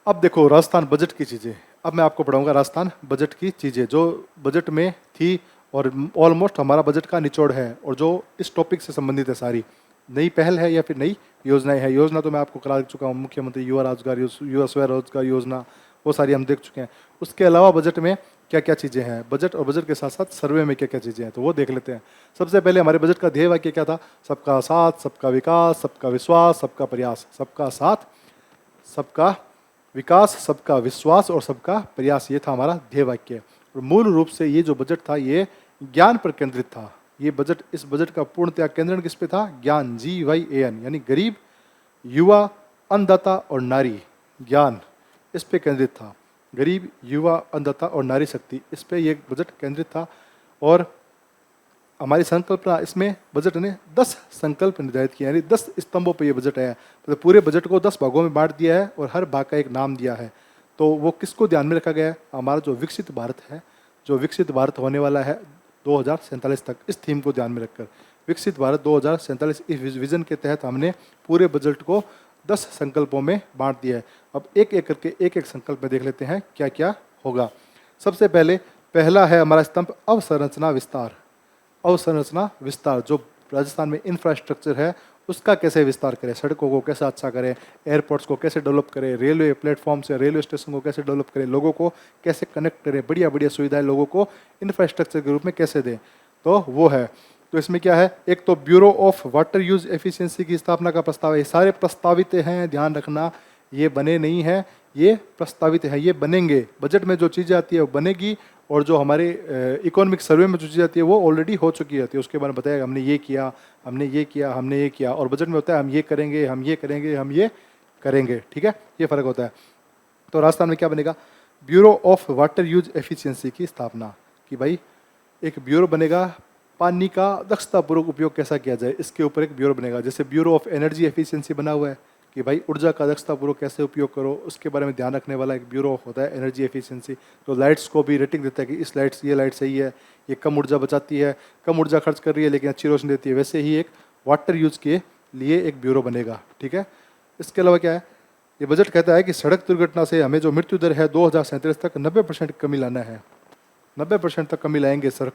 अब देखो राजस्थान बजट की चीज़ें, अब मैं आपको पढ़ाऊंगा राजस्थान बजट की चीज़ें जो बजट में थी, और ऑलमोस्ट हमारा बजट का निचोड़ है, और जो इस टॉपिक से संबंधित है। सारी नई पहल है या फिर नई योजनाएं हैं। योजना तो मैं आपको करा चुका हूँ, मुख्यमंत्री युवा रोजगार युवा स्वरोजगार योजना, वो सारी हम देख चुके हैं। उसके अलावा बजट में क्या क्या चीज़ें हैं, बजट और बजट के साथ साथ सर्वे में क्या क्या चीज़ें हैं, तो वो देख लेते हैं। सबसे पहले हमारे बजट का ध्येय वाक्य क्या था, सबका साथ, सबका विकास, सबका विश्वास, सबका प्रयास। सबका साथ, सबका विकास, सबका विश्वास और सबका प्रयास, ये था हमारा ध्येय वाक्य। और मूल रूप से ये जो बजट था ये ज्ञान पर केंद्रित था। ये बजट, इस बजट का पूर्णतया केंद्रण किस पे था, ज्ञान, GYAN, यानी गरीब, युवा, अन्नदाता और नारी। ज्ञान इस पे केंद्रित था, गरीब, युवा, अन्नदाता और नारी शक्ति, इस पे ये बजट केंद्रित था। और हमारी संकल्पना, इसमें बजट ने 10 संकल्प निर्धारित किए, यानी 10 स्तंभों पर यह बजट है। तो पूरे बजट को 10 भागों में बांट दिया है और हर भाग का एक नाम दिया है। तो वो किसको ध्यान में रखा गया है, हमारा जो विकसित भारत है, जो विकसित भारत होने वाला है 2047 तक, इस थीम को ध्यान में रखकर विकसित भारत 2047 इस विजन के तहत हमने पूरे बजट को 10 संकल्पों में बांट दिया है। अब एक एक करके एक एक संकल्प में देख लेते हैं क्या क्या होगा। सबसे पहले पहला है हमारा स्तंभ अवसंरचना विस्तार। अवसंरचना विस्तार, जो राजस्थान में इंफ्रास्ट्रक्चर है उसका कैसे विस्तार करें, सड़कों को कैसे अच्छा करें, एयरपोर्ट्स को कैसे डेवलप करें, रेलवे प्लेटफॉर्म से रेलवे स्टेशन को कैसे डेवलप करें, लोगों को कैसे कनेक्ट करें, बढ़िया बढ़िया सुविधाएं लोगों को इंफ्रास्ट्रक्चर के रूप में कैसे दें, तो वो है। तो इसमें क्या है, एक तो bureau of water use efficiency की स्थापना का प्रस्ताव है। ये सारे प्रस्तावित हैं, ध्यान रखना, ये बने नहीं हैं, ये प्रस्तावित है, ये बनेंगे। बजट में जो चीज़ें आती है वो बनेगी, और जो हमारे इकोनॉमिक सर्वे में जो चीज़ आती है वो ऑलरेडी हो चुकी रहती है। उसके बारे में बताया हमने ये किया, हमने ये किया, हमने ये किया, और बजट में होता है हम ये करेंगे, हम ये करेंगे, हम ये करेंगे, ठीक है, ये फ़र्क होता है। तो राजस्थान में क्या बनेगा, bureau of water use efficiency की स्थापना, कि भाई एक ब्यूरो बनेगा, पानी का दक्षतापूर्वक उपयोग कैसा किया जाए, इसके ऊपर एक ब्यूरो बनेगा। जैसे ब्यूरो ऑफ एनर्जी एफिशिएंसी बना हुआ है, कि भाई ऊर्जा का दक्षतापूर्वक कैसे उपयोग करो, उसके बारे में ध्यान रखने वाला एक ब्यूरो होता है एनर्जी एफिशिएंसी, तो लाइट्स को भी रेटिंग देता है कि इस लाइट्स ये लाइट सही है, ये कम ऊर्जा बचाती है, कम ऊर्जा खर्च कर रही है लेकिन अच्छी रोशनी देती है। वैसे ही एक वाटर यूज के लिए एक ब्यूरो बनेगा, ठीक है। इसके अलावा क्या है, ये बजट कहता है कि सड़क दुर्घटना से हमें जो मृत्यु दर है 2037 तक 90% कमी लाना है। 90% तक कमी लाएंगे। सड़क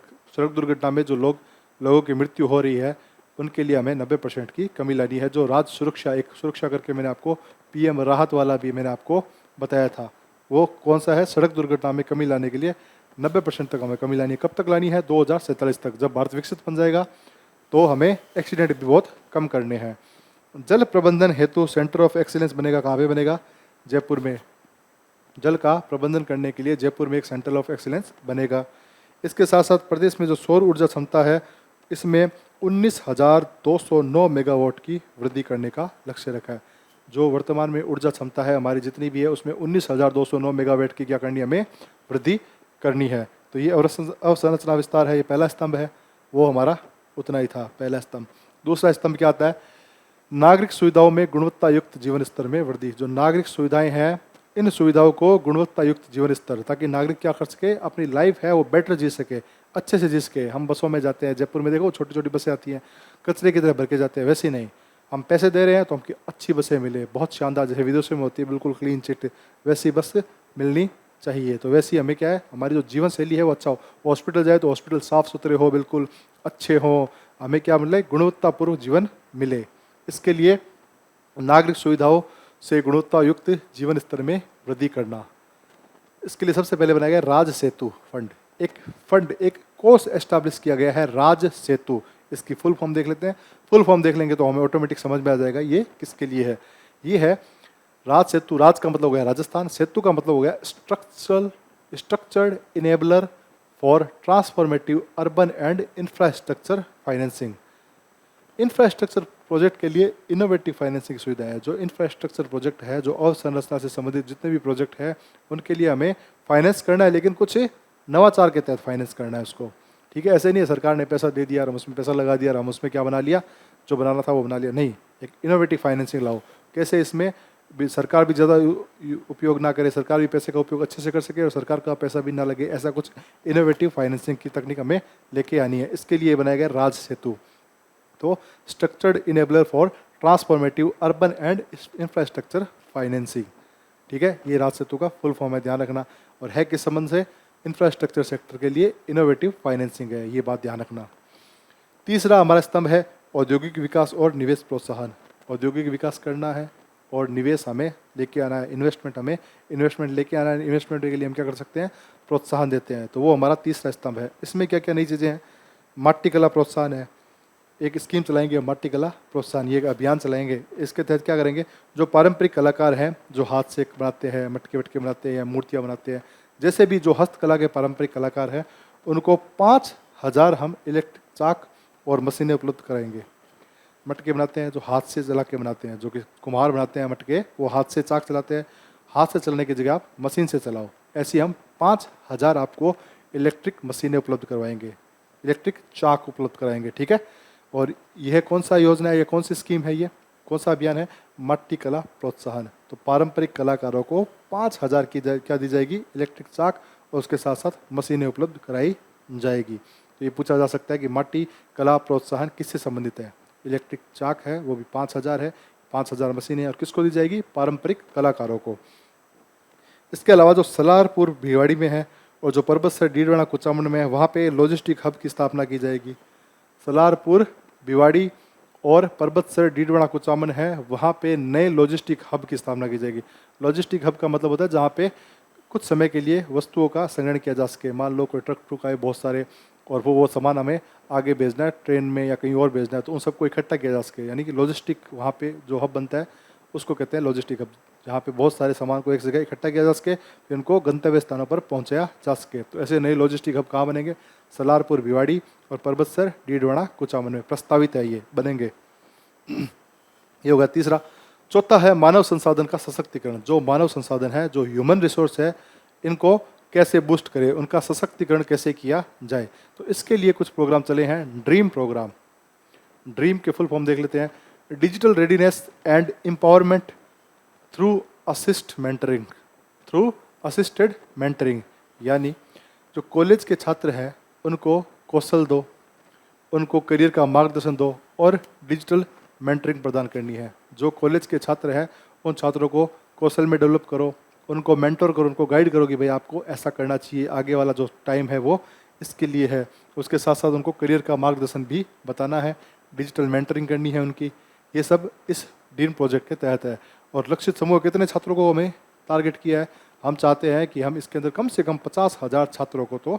दुर्घटना में जो लोगों की मृत्यु हो रही है उनके लिए हमें 90% की कमी लानी है। जो राज्य सुरक्षा, एक सुरक्षा करके मैंने आपको पीएम राहत वाला भी मैंने आपको बताया था, वो कौन सा है, सड़क दुर्घटना में कमी लाने के लिए 90% तक हमें कमी लानी है। कब तक लानी है, 2047 तक। जब भारत विकसित बन जाएगा तो हमें एक्सीडेंट भी बहुत कम करने हैं। जल प्रबंधन हेतु सेंटर ऑफ एक्सीलेंस बनेगा। कहाँ पे बनेगा, जयपुर में। जल का प्रबंधन करने के लिए जयपुर में एक सेंटर ऑफ एक्सीलेंस बनेगा। इसके साथ साथ प्रदेश में जो सौर ऊर्जा क्षमता है इसमें 19,209 मेगावाट की वृद्धि करने का लक्ष्य रखा है। जो वर्तमान में ऊर्जा क्षमता है हमारी जितनी भी है उसमें 19,209 मेगावाट की क्या करनी है, हमें वृद्धि करनी है। तो ये अवसंरचना विस्तार है, ये पहला स्तंभ है, वो हमारा उतना ही था, पहला स्तंभ। दूसरा स्तंभ क्या आता है, नागरिक सुविधाओं में गुणवत्ता युक्त जीवन स्तर में वृद्धि। जो नागरिक सुविधाएं हैं इन सुविधाओं को गुणवत्ता युक्त जीवन स्तर, ताकि नागरिक क्या कर सके, अपनी लाइफ है वो बेटर जी सके, अच्छे से जी सके। हम बसों में जाते हैं, जयपुर में देखो छोटी छोटी बसें आती हैं, कचरे की तरह भर के जाते हैं, वैसे नहीं। हम पैसे दे रहे हैं तो हमको अच्छी बसें मिले, बहुत शानदार, जैसे विदेशों में होती है बिल्कुल क्लीन चिट, वैसी बस मिलनी चाहिए। तो वैसी हमें क्या है, हमारी जो जीवन शैली है वो अच्छा हो। हॉस्पिटल जाए तो हॉस्पिटल साफ़ सुथरे हो, बिल्कुल अच्छे हो, हमें क्या मिले, गुणवत्तापूर्वक जीवन मिले। इसके लिए नागरिक सुविधाओं से गुणवत्ता युक्त जीवन स्तर में वृद्धि करना। इसके लिए सबसे पहले बनाया गया राज सेतु फंड। एक कोर्स एस्टैब्लिश किया गया है, राज सेतु। इसकी फुल फॉर्म देख लेते हैं। फुल फॉर्म देख लेंगे तो हमें ऑटोमेटिक समझ में आ जाएगा ये किसके लिए है। ये है राज सेतु। राज का मतलब हो गया राजस्थान, सेतु का मतलब हो गया structured enabler for transformative urban and infrastructure financing. Infrastructure project के लिए इनोवेटिव फाइनेंसिंग सुविधा है। जो इंफ्रास्ट्रक्चर प्रोजेक्ट है, जो अवसंरचना से संबंधित जितने भी प्रोजेक्ट है उनके लिए हमें फाइनेंस करना है, लेकिन कुछ नवाचार के तहत फाइनेंस करना है उसको, ठीक है। ऐसे नहीं है सरकार ने पैसा दे दिया और हम उसमें पैसा लगा दिया और हम उसमें क्या बना लिया, जो बनाना था वो बना लिया, नहीं। एक इनोवेटिव फाइनेंसिंग लाओ, कैसे इसमें भी सरकार भी ज़्यादा उपयोग ना करे, सरकार भी पैसे का उपयोग अच्छे से कर सके और सरकार का पैसा भी ना लगे, ऐसा कुछ इनोवेटिव फाइनेंसिंग की तकनीक हमें लेके आनी है। इसके लिए बनाया गया राज सेतु। तो structured enabler for transformative urban and infrastructure financing, ठीक है। ये राज सेतु का फुल फॉर्म है, ध्यान रखना। और है किस संबंध से, इंफ्रास्ट्रक्चर सेक्टर के लिए इनोवेटिव फाइनेंसिंग है, ये बात ध्यान रखना। तीसरा हमारा स्तंभ है औद्योगिक विकास और निवेश प्रोत्साहन। औद्योगिक विकास करना है और निवेश हमें लेके आना है, इन्वेस्टमेंट लेके आना है। इन्वेस्टमेंट के लिए हम क्या कर सकते हैं, प्रोत्साहन देते हैं। तो वो हमारा तीसरा स्तंभ है। इसमें क्या क्या नई चीज़ें हैं, माटी कला प्रोत्साहन है, एक स्कीम चलाएंगे माटी कला प्रोत्साहन, ये एक अभियान चलाएंगे। इसके तहत क्या करेंगे, जो पारंपरिक कलाकार हैं, जो हाथ से बनाते हैं, मटके वटके बनाते हैं, मूर्तियाँ बनाते हैं, जैसे भी जो हस्तकला के पारंपरिक कलाकार हैं, उनको 5,000 हम इलेक्ट्रिक चाक और मशीनें उपलब्ध कराएंगे। मटके बनाते हैं जो हाथ से चला के बनाते हैं, जो कि कुम्हार बनाते हैं मटके, वो हाथ से चाक चलाते हैं, हाथ से चलने की जगह आप मशीन से चलाओ। ऐसी हम 5,000 आपको इलेक्ट्रिक मशीनें उपलब्ध करवाएंगे, इलेक्ट्रिक चाक उपलब्ध कराएंगे, ठीक है। और यह कौन सा योजना है, ये कौन सी स्कीम है, ये कौन सा अभियान है, माटी कला प्रोत्साहन। तो पारंपरिक कलाकारों को 5,000 की क्या दी जाएगी, इलेक्ट्रिक चाक, और उसके साथ साथ मशीनें उपलब्ध कराई जाएगी। तो ये पूछा जा सकता है कि माटी कला प्रोत्साहन किससे संबंधित है। इलेक्ट्रिक चाक है वो भी 5,000 है, 5,000 मशीनें, और किसको दी जाएगी, पारंपरिक कलाकारों को। इसके अलावा जो सलारपुर भिवाड़ी में है और जो पर्वत से डीडवाना कुचामन में है, वहाँ पे लॉजिस्टिक हब की स्थापना की जाएगी। सलारपुर भिवाड़ी और पर्वतसर डीडवाना कुचामन है, वहाँ पे नए लॉजिस्टिक हब की स्थापना की जाएगी। लॉजिस्टिक हब का मतलब होता है जहाँ पे कुछ समय के लिए वस्तुओं का संग्रहण किया जा सके। मान लो कोई ट्रक ट्रुक आए बहुत सारे और वो सामान हमें आगे भेजना है, ट्रेन में या कहीं और भेजना है, तो उन सबको इकट्ठा किया जा सके। यानी कि लॉजिस्टिक वहाँ पे जो हब बनता है उसको कहते हैं लॉजिस्टिक हब, जहाँ पे बहुत सारे सामान को एक जगह इकट्ठा किया जा सके, फिर उनको गंतव्य स्थानों पर पहुँचाया जा सके। तो ऐसे नए लॉजिस्टिक हब कहाँ बनेंगे, सलारपुर भिवाड़ी और पर्वतसर डीडवाना कुचामन में प्रस्तावित है, ये बनेंगे। ये होगा तीसरा। चौथा है मानव संसाधन का सशक्तिकरण। जो मानव संसाधन है, जो ह्यूमन रिसोर्स है, इनको कैसे बूस्ट करें, उनका सशक्तिकरण कैसे किया जाए। तो इसके लिए कुछ प्रोग्राम चले हैं। ड्रीम प्रोग्राम, ड्रीम के फुल फॉर्म देख लेते हैं। Digital readiness and empowerment through assisted mentoring, यानी जो कॉलेज के छात्र हैं उनको कौशल दो, उनको करियर का मार्गदर्शन दो और डिजिटल मेंटरिंग प्रदान करनी है। जो कॉलेज के छात्र हैं उन छात्रों को कौशल में डेवलप करो, उनको मेंटर करो, उनको गाइड करो कि भाई आपको ऐसा करना चाहिए, आगे वाला जो टाइम है वो इसके लिए है। उसके साथ साथ उनको करियर का मार्गदर्शन भी बताना है, डिजिटल मेंटरिंग करनी है उनकी। ये सब इस ड्रीम प्रोजेक्ट के तहत है। और लक्षित समूह कितने छात्रों को हमें टारगेट किया है? हम चाहते हैं कि हम इसके अंदर कम से कम 50,000 छात्रों को तो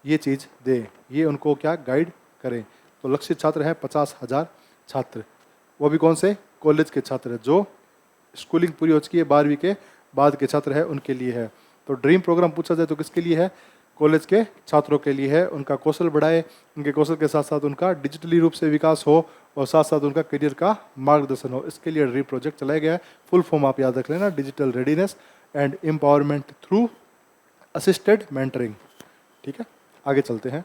ये चीज़ दें, ये उनको क्या गाइड करें। तो लक्षित छात्र हैं 50,000 छात्र, वो भी कौन से? कॉलेज के छात्र, जो स्कूलिंग पूरी हो चुकी है, 12वीं के बाद के छात्र हैं उनके लिए है। तो ड्रीम प्रोग्राम पूछा जाए तो किसके लिए है? कॉलेज के छात्रों के लिए है। उनका कौशल बढ़ाए, उनके कौशल के साथ साथ उनका डिजिटली रूप से विकास हो और साथ साथ उनका करियर का मार्गदर्शन हो, इसके लिए ड्रीम प्रोजेक्ट चलाया गया है। फुल फॉर्म आप याद रख लेना, digital readiness and empowerment through assisted mentoring. ठीक है, आगे चलते हैं।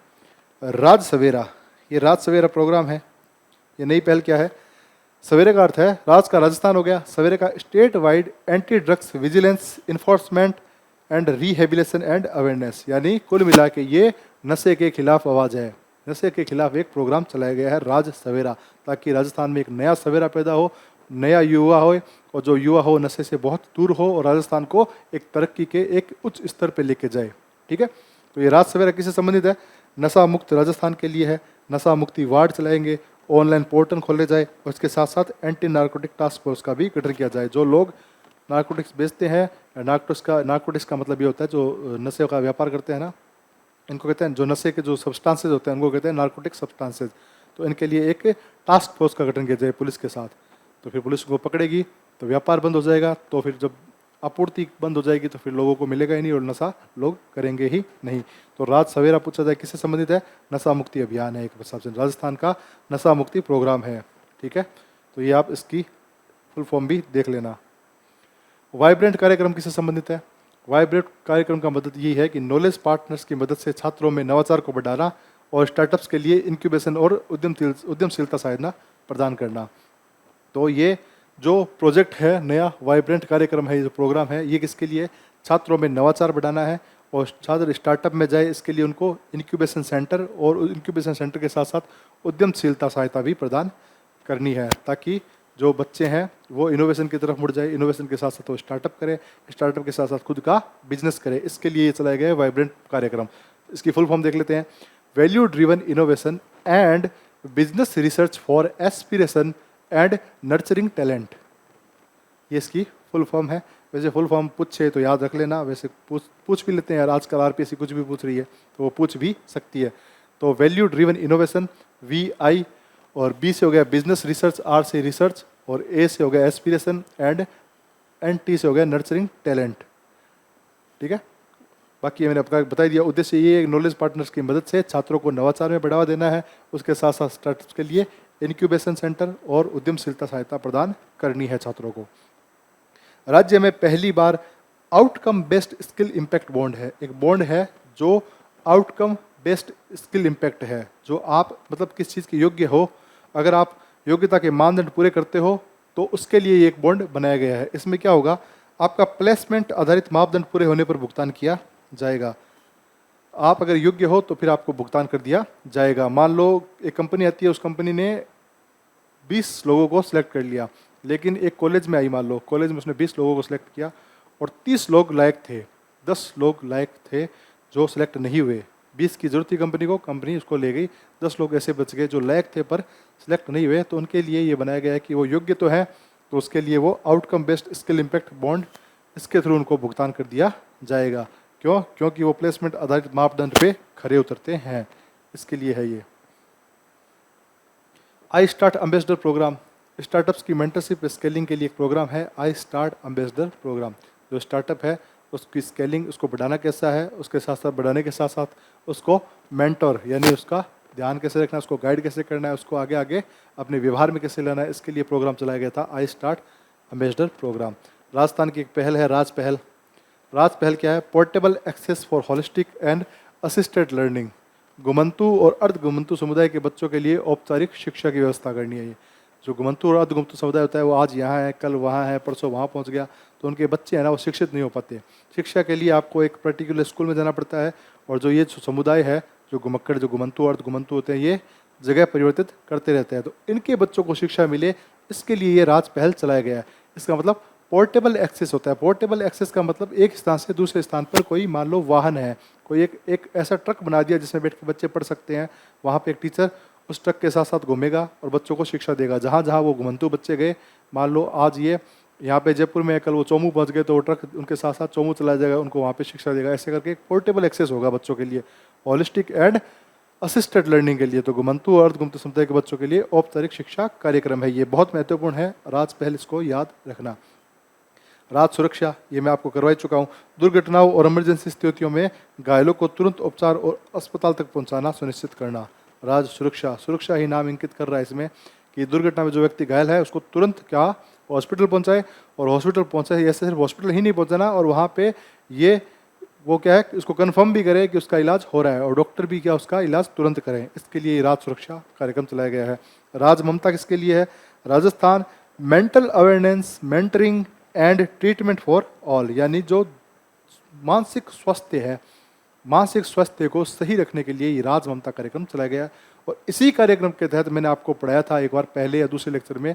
राज सवेरा, ये राज सवेरा प्रोग्राम है। ये नई पहल क्या है? सवेरे का अर्थ है राज का राजस्थान हो गया, सवेरे का state wide anti drugs vigilance enforcement and rehabilitation and awareness, यानी कुल मिला के ये नशे के खिलाफ आवाज़ है। नशे के खिलाफ एक प्रोग्राम चलाया गया है राज सवेरा, ताकि राजस्थान में एक नया सवेरा पैदा हो, नया युवा हो, और जो युवा हो नशे से बहुत दूर हो और राजस्थान को एक तरक्की के एक उच्च स्तर पर लेके जाए। ठीक है, तो ये राज सवेरा किससे संबंधित है? नशा मुक्त राजस्थान के लिए है। नशा मुक्ति वार्ड चलाएंगे, ऑनलाइन पोर्टल खोले जाए और इसके साथ साथ एंटी नार्कोटिक टास्क फोर्स का भी गठन किया जाए। जो लोग नार्कोटिक्स बेचते हैं, नार्कोटिक्स का मतलब ये होता है जो नशे का व्यापार करते हैं ना, इनको कहते हैं, जो नशे के जो सब्सटेंसेज होते हैं उनको कहते हैं नार्कोटिक सब्सटेंसेज। तो इनके लिए एक टास्क फोर्स का गठन किया जाए पुलिस के साथ। तो फिर पुलिस को पकड़ेगी तो व्यापार बंद हो जाएगा, तो फिर जब आपूर्ति बंद हो जाएगी तो फिर लोगों को मिलेगा ही नहीं और नशा लोग करेंगे ही नहीं। तो राज सवेरा पूछा जाए किससे संबंधित है? नशा मुक्ति अभियान है, एक हिसाब से राजस्थान का नशा मुक्ति प्रोग्राम है। ठीक है, तो ये आप इसकी फुल फॉर्म भी देख लेना। वाइब्रेंट कार्यक्रम किससे संबंधित है? वाइब्रेंट कार्यक्रम का मदद ये है कि नॉलेज पार्टनर्स की मदद से छात्रों में नवाचार को बढ़ाना और स्टार्टअप्स के लिए इंक्यूबेशन और उद्यमशीलता सहायता प्रदान करना। तो ये जो प्रोजेक्ट है, नया वाइब्रेंट कार्यक्रम है, ये जो प्रोग्राम है, ये किसके लिए? छात्रों में नवाचार बढ़ाना है और छात्र स्टार्टअप में जाए, इसके लिए उनको इंक्यूबेशन सेंटर और इंक्यूबेशन सेंटर के साथ साथ उद्यमशीलता सहायता भी प्रदान करनी है, ताकि जो बच्चे हैं वो इनोवेशन की तरफ मुड़ जाए, इनोवेशन के साथ साथ वो स्टार्टअप करें, स्टार्टअप के साथ साथ खुद का बिजनेस करें। इसके लिए चलाए गए वाइब्रेंट कार्यक्रम। इसकी फुल फॉर्म देख लेते हैं, value driven innovation and business research for aspiration and nurturing talent, ये इसकी फुल फॉर्म है। वैसे फुल फॉर्म पूछे तो याद रख लेना, वैसे पूछ भी लेते हैं यार, आजकल आरपीएससी कुछ भी पूछ रही है तो वो पूछ भी सकती है। तो वैल्यू ड्रिवन इनोवेशन VI, और B से हो गया बिजनेस रिसर्च, R से रिसर्च, और A से हो गया एस्पिरेशन एंड T से हो गया नर्चरिंग टैलेंट। ठीक है, बाकी ये मैंने आपको बता दिया। उद्देश्य ये है नॉलेज पार्टनर्स की मदद से छात्रों को नवाचार में बढ़ावा देना है, उसके साथ साथ स्टार्टअप्स के लिए इंक्यूबेशन सेंटर और उद्यमशीलता सहायता प्रदान करनी है छात्रों को। राज्य में पहली बार outcome based skill impact bond है। एक बॉन्ड है जो आउटकम बेस्ड स्किल इम्पैक्ट है, जो आप मतलब किस चीज़ के योग्य हो, अगर आप योग्यता के मानदंड पूरे करते हो तो उसके लिए ये एक बॉन्ड बनाया गया है। इसमें क्या होगा, आपका प्लेसमेंट आधारित मापदंड पूरे होने पर भुगतान किया जाएगा। आप अगर योग्य हो तो फिर आपको भुगतान कर दिया जाएगा। मान लो एक कंपनी आती है, उस कंपनी ने 20 लोगों को सिलेक्ट कर लिया, लेकिन एक कॉलेज में आई, मान लो कॉलेज में उसने 20 लोगों को सिलेक्ट किया और 30 लोग लायक थे, 10 लोग लायक थे जो सिलेक्ट नहीं हुए। 20 की जरूरत थी कंपनी को, कंपनी उसको ले गई, 10 लोग ऐसे बच गए जो लायक थे पर सिलेक्ट नहीं हुए। तो उनके लिए ये बनाया गया है कि वो योग्य तो है, तो उसके लिए वो outcome based skill impact bond, इसके थ्रू उनको भुगतान कर दिया जाएगा। क्यों? क्योंकि वो प्लेसमेंट आधारित मापदंड पे खरे उतरते हैं, इसके लिए है ये। I start ambassador programme, startups की मेंटरशिप स्केलिंग के लिए एक प्रोग्राम है आई स्टार्ट एम्बेसडर प्रोग्राम। जो स्टार्टअप है उसकी स्केलिंग, उसको बढ़ाना कैसा है, उसके साथ साथ बढ़ाने के साथ साथ उसको मेंटर यानी उसका ध्यान कैसे रखना है, उसको गाइड कैसे करना है, उसको आगे आगे अपने व्यवहार में कैसे लाना है, इसके लिए प्रोग्राम चलाया गया था I start ambassador programme. Rajasthan की एक पहल है राज पहल। राज पहल क्या है? Portable access for holistic and assisted learning. घुमंतु और अर्ध घुमंतु समुदाय के बच्चों के लिए औपचारिक शिक्षा की व्यवस्था करनी है। जो घुमंतु और अर्धघुमंतु समुदाय होता है वो आज यहाँ है, कल वहाँ है, परसों वहाँ पहुँच गया, तो उनके बच्चे हैं ना वो शिक्षित नहीं हो पाते। शिक्षा के लिए आपको एक पर्टिकुलर स्कूल में जाना पड़ता है, और जो ये समुदाय है, जो घुमक्कड़, जो घुमंतु अर्ध घुमंतु होते हैं, ये जगह परिवर्तित करते रहते हैं। तो इनके बच्चों को शिक्षा मिले, इसके लिए ये राज पहल चलाया गया है। इसका मतलब पोर्टेबल एक्सेस होता है। पोर्टेबल एक्सेस का मतलब एक स्थान से दूसरे स्थान पर कोई मान लो वाहन है, कोई एक ऐसा ट्रक बना दिया जिसमें बैठ के बच्चे पढ़ सकते हैं। वहाँ पे एक टीचर उस ट्रक के साथ साथ घूमेगा और बच्चों को शिक्षा देगा। जहाँ जहाँ वो घुमंतु बच्चे गए, मान लो आज ये यहाँ पे जयपुर में, कल वो चोमू पहुँच गए, तो वो ट्रक उनके साथ साथ चोमू चला जाएगा, उनको वहाँ पे शिक्षा देगा। ऐसे करके एक पोर्टेबल एक्सेस होगा बच्चों के लिए, होलिस्टिक एंड असिस्टेड लर्निंग के लिए। तो घुमंतु और अर्धघुमंतु समुदाय के बच्चों के लिए औपचारिक शिक्षा कार्यक्रम है। ये बहुत महत्वपूर्ण है, राज पहल, इसको याद रखना। राज सुरक्षा, ये मैं आपको करवा चुका हूँ। दुर्घटनाओं और इमरजेंसी स्थितियों में घायलों को तुरंत उपचार और अस्पताल तक पहुँचाना सुनिश्चित करना। राज सुरक्षा, सुरक्षा ही नाम इंगित कर रहा है इसमें कि दुर्घटना में जो व्यक्ति घायल है उसको तुरंत क्या हॉस्पिटल पहुँचाए, और हॉस्पिटल पहुँचाए, ऐसे सिर्फ हॉस्पिटल ही नहीं पहुँचाना, और वहाँ पे ये वो क्या है, इसको कंफर्म भी करे कि उसका इलाज हो रहा है, और डॉक्टर भी क्या उसका इलाज तुरंत करें। इसके लिए राज सुरक्षा कार्यक्रम चलाया गया है। राज ममता किसके लिए है? Rajasthan mental awareness, mentoring and treatment for all, यानी जो मानसिक स्वास्थ्य है, मानसिक स्वास्थ्य को सही रखने के लिए ये राज ममता कार्यक्रम चलाया गया। और इसी कार्यक्रम के तहत मैंने आपको पढ़ाया था एक बार पहले या दूसरे लेक्चर में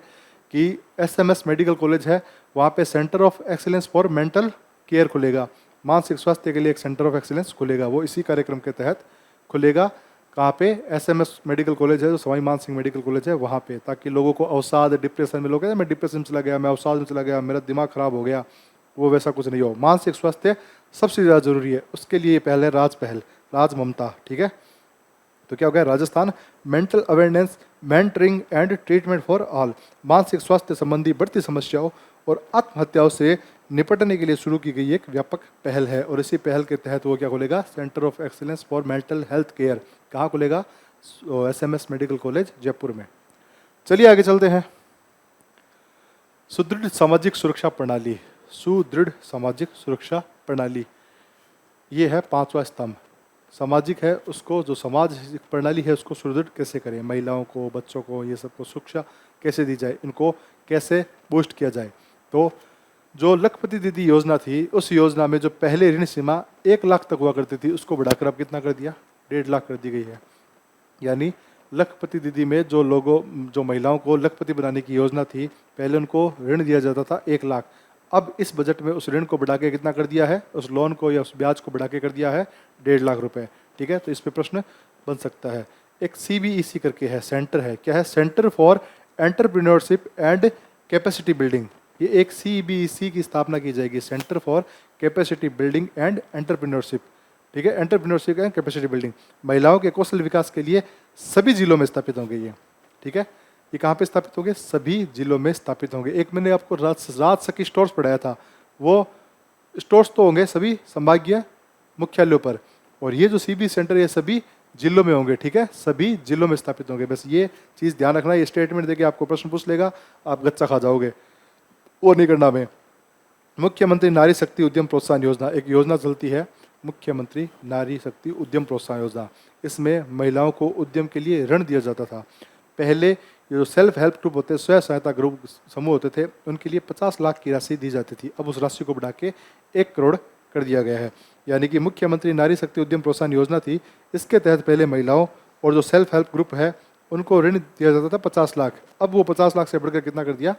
कि एसएमएस मेडिकल कॉलेज है, वहाँ पे centre of excellence for mental care खुलेगा, मानसिक स्वास्थ्य के लिए एक सेंटर ऑफ एक्सीलेंस खुलेगा, वो इसी कार्यक्रम के तहत खुलेगा। कहाँ पे? एसएमएस मेडिकल कॉलेज है, जो सवाई मान सिंह मेडिकल कॉलेज है, वहाँ पे, ताकि लोगों को अवसाद, डिप्रेशन में, लोग कहते हैं मैं डिप्रेशन में चला गया, मैं अवसाद में चला गया, मेरा दिमाग खराब हो गया, वो वैसा कुछ नहीं हो। मानसिक स्वास्थ्य सबसे ज़्यादा जरूरी है, उसके लिए पहले राज पहल, राज ममता। ठीक है, तो क्या हो गया? Rajasthan mental awareness, mentoring and treatment for all, मानसिक स्वास्थ्य संबंधी बढ़ती समस्याओं और आत्महत्याओं से निपटने के लिए शुरू की गई एक व्यापक पहल है। और इसी पहल के तहत वो क्या खुलेगा? Centre of excellence for mental health care. कहाँ खुलेगा? एसएमएस मेडिकल कॉलेज जयपुर में। चलिए आगे चलते हैं। सुदृढ़ सामाजिक सुरक्षा प्रणाली, सुदृढ़ सामाजिक सुरक्षा प्रणाली, ये है पांचवा स्तंभ। सामाजिक है, उसको जो समाज प्रणाली है उसको सुदृढ़ कैसे करें, महिलाओं को, बच्चों को, ये सबको सुरक्षा कैसे दी जाए, इनको कैसे बूस्ट किया जाए। तो जो लखपति दीदी योजना थी, उस योजना में जो पहले ऋण सीमा 1 लाख तक हुआ करती थी, उसको बढ़ाकर अब कितना कर दिया? 1.5 लाख कर दी गई है। यानी लखपति दीदी में जो महिलाओं को लखपति बनाने की योजना थी, पहले उनको ऋण दिया जाता था 1 लाख, अब इस बजट में उस ऋण को बढ़ा के कितना कर दिया है? उस लोन को या उस ब्याज को बढ़ा के कर दिया है 1.5 लाख रुपए। ठीक है, तो इस पे प्रश्न बन सकता है। एक CBEC करके है, सेंटर है, क्या है? Centre for entrepreneurship and capacity building. ये एक CBEC की स्थापना की जाएगी, centre for capacity building and entrepreneurship. ठीक है, एंटरप्रेन्योरशिप एंड कैपेसिटी बिल्डिंग, महिलाओं के कौशल विकास के लिए सभी जिलों में स्थापित होंगे ये। ठीक है, ये कहाँ पे स्थापित होंगे? सभी जिलों में स्थापित होंगे। एक मैंने आपको राज सखी स्टोर्स पढ़ाया था, वो स्टोर्स तो होंगे सभी संभागीय मुख्यालयों पर, और ये जो CB सेंटर ये सभी जिलों में होंगे। ठीक है, सभी जिलों में स्थापित होंगे। बस ये चीज़ ध्यान रखना, ये स्टेटमेंट देके आपको प्रश्न पूछ लेगा, आप गच्चा खा जाओगे, वो नहीं करना। में मुख्यमंत्री नारी शक्ति उद्यम प्रोत्साहन योजना, एक योजना चलती है, मुख्यमंत्री नारी शक्ति उद्यम प्रोत्साहन योजना। इसमें महिलाओं को उद्यम के लिए ऋण दिया जाता था। पहले ये जो सेल्फ हेल्प ग्रुप होते, स्वयं सहायता ग्रुप समूह होते थे, उनके लिए 50 लाख की राशि दी जाती थी। अब उस राशि को बढ़ा के 1 करोड़ कर दिया गया है। यानी कि मुख्यमंत्री नारी शक्ति उद्यम प्रोत्साहन योजना थी, इसके तहत पहले महिलाओं और जो सेल्फ हेल्प ग्रुप है उनको ऋण दिया जाता था 50 लाख, अब वो 50 लाख से बढ़कर कितना कर दिया?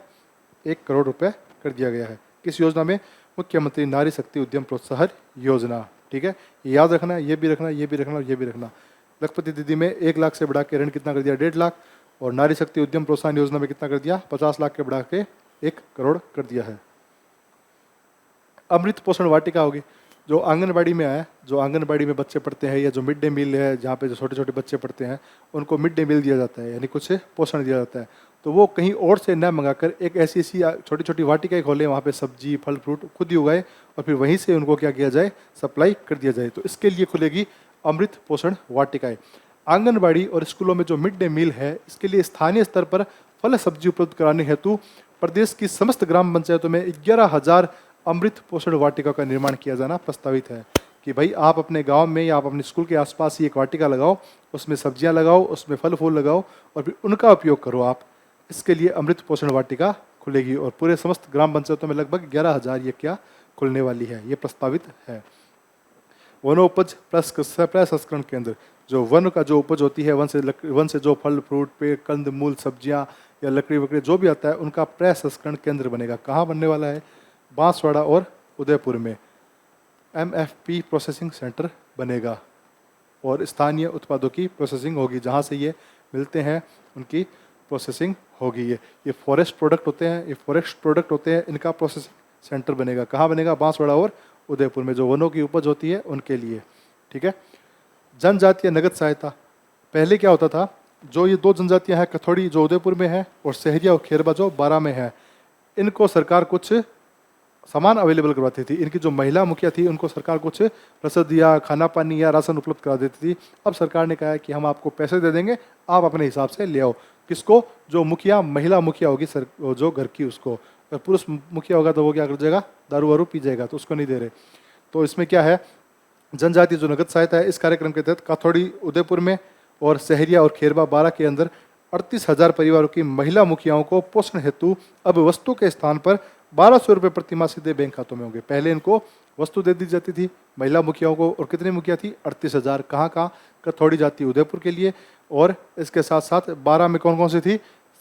1 करोड़ रुपए कर दिया गया है। किस योजना में? मुख्यमंत्री नारी शक्ति उद्यम प्रोत्साहन योजना। ठीक है, ये याद रखना है, ये भी रखना, ये भी रखना और ये भी रखना। लखपति दीदी में 1 लाख से बढ़ा के ऋण कितना कर दिया? 1.5 लाख, और नारी शक्ति उद्यम प्रोत्साहन योजना में कितना कर दिया? 50 लाख के बढ़ा के 1 करोड़ कर दिया है। अमृत पोषण वाटिका होगी, जो आंगनबाड़ी में है, जो आंगनबाड़ी में बच्चे पढ़ते हैं, या जो मिड डे मील है, जहाँ पे जो छोटे छोटे बच्चे पढ़ते हैं उनको मिड डे मील दिया जाता है, यानी कुछ पोषण दिया जाता है। तो वो कहीं और से न मंगाकर एक ऐसी छोटी छोटी वाटिकाएं खोलें, वहाँ पे सब्जी, फल, फ्रूट खुद ही उगाए, और फिर वहीं से उनको क्या किया जाए? सप्लाई कर दिया जाए। तो इसके लिए खुलेगी अमृत पोषण वाटिकाएं। आंगनबाड़ी और स्कूलों में जो मिड डे मील है, इसके लिए स्थानीय स्तर पर फल सब्जी उपलब्ध कराने हेतु प्रदेश की समस्त ग्राम पंचायतों में 11,000 अमृत पोषण वाटिका का निर्माण किया जाना प्रस्तावित है। कि भाई आप अपने गांव में या आप अपने स्कूल के आसपास ही एक वाटिका लगाओ, उसमें सब्जियां लगाओ, उसमें फल फूल लगाओ, और फिर उनका उपयोग करो आप। इसके लिए अमृत पोषण वाटिका खुलेगी और पूरे समस्त ग्राम पंचायतों में लगभग 11,000 ये क्या खुलने वाली है, ये प्रस्तावित है। वनोपज प्रसंस्करण केंद्र, जो वन का जो उपज होती है, वन से जो फल फ्रूट पेड़ कंद मूल सब्जियां या लकड़ी वकड़ी जो भी आता है उनका प्रसंस्करण केंद्र बनेगा। कहाँ बनने वाला है? बांसवाड़ा और उदयपुर में MFP प्रोसेसिंग सेंटर बनेगा और स्थानीय उत्पादों की प्रोसेसिंग होगी, जहाँ से ये मिलते हैं उनकी प्रोसेसिंग होगी। ये फॉरेस्ट प्रोडक्ट होते हैं, इनका प्रोसेसिंग सेंटर बनेगा। कहाँ बनेगा? बांसवाड़ा और उदयपुर में, जो वनों की उपज होती है उनके लिए। ठीक है। जनजातीय नगद सहायता, पहले क्या होता था, जो ये दो जनजातियां हैं, कथौड़ी जो उदयपुर में है और सहरिया और खेरबा जो बारा में है, इनको सरकार कुछ सामान अवेलेबल करवाती थी। इनकी जो महिला मुखिया थी उनको सरकार कुछ रसद या खाना पानी या राशन उपलब्ध करा देती थी। अब सरकार ने कहा है कि हम आपको पैसे दे देंगे, आप अपने हिसाब से ले आओ। किसको? जो मुखिया, महिला मुखिया होगी जो घर की, उसको। अगर पुरुष मुखिया होगा तो वो क्या कर जाएगा? दारू वारू पी जाएगा, तो उसको नहीं दे रहे। तो इसमें क्या है, जनजातीय जो नगद सहायता है, इस कार्यक्रम के तहत काथौड़ी उदयपुर में और सहरिया और खेरबा बारा के अंदर 38,000 परिवारों की महिला मुखियाओं को पोषण हेतु अब वस्तु के स्थान पर 1,200 रुपये प्रति माह सीधे बैंक खातों में होंगे। पहले इनको वस्तु दे दी जाती थी महिला मुखियाओं को, और कितनी मुखिया थी? 38,000। कहाँ कहाँ? कथौड़ी जाति उदयपुर के लिए, और इसके साथ साथ बारा में कौन कौन सी थी?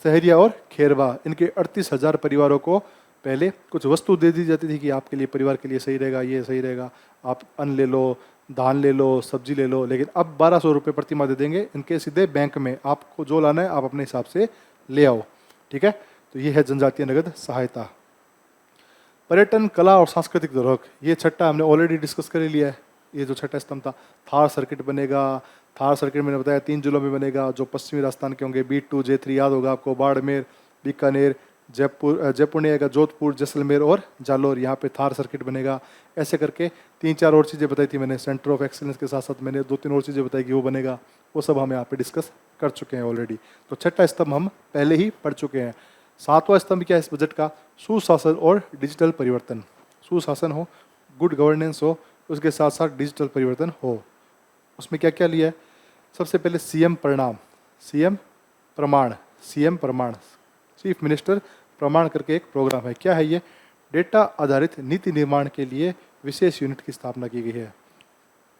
सहरिया और खेरबा। इनके 38,000 परिवारों को पहले कुछ वस्तु दे दी जाती थी कि आपके लिए, परिवार के लिए सही रहेगा, ये सही रहेगा, आप अन्न ले लो, धान ले लो, सब्जी ले लो। लेकिन अब 1,200 रुपये प्रति माह दे देंगे इनके सीधे बैंक में। आपको जो लाना है आप अपने हिसाब से ले आओ। ठीक है। तो ये है जनजातीय नगद सहायता। पर्यटन, कला और सांस्कृतिक धरोहर, ये छठा हमने ऑलरेडी डिस्कस कर लिया है। ये जो छठा स्तंभ था, थार सर्किट बनेगा। थार सर्किट मैंने बताया 3 जिलों में बनेगा, जो पश्चिमी राजस्थान के होंगे। B2 J3 याद होगा आपको, बाड़मेर, बीकानेर, जयपुर नहीं आएगा, जोधपुर, जैसलमेर और जालोर, यहाँ पे थार सर्किट बनेगा। ऐसे करके 3-4 और चीज़ें बताई थी मैंने, सेंटर ऑफ एक्सीलेंस के साथ साथ मैंने 2-3 और चीज़ें बताई कि वो बनेगा। वो सब हम यहाँ पे डिस्कस कर चुके हैं ऑलरेडी। तो छठा स्तंभ हम पहले ही पढ़ चुके हैं। 7वां स्तंभ क्या है इस बजट का? सुशासन और डिजिटल परिवर्तन। सुशासन हो, गुड गवर्नेंस हो, उसके साथ साथ डिजिटल परिवर्तन हो। उसमें क्या क्या लिया है? सबसे पहले CM प्रमाण, चीफ मिनिस्टर प्रमाण करके एक प्रोग्राम है। क्या है ये? डेटा आधारित नीति निर्माण के लिए विशेष यूनिट की स्थापना की गई है।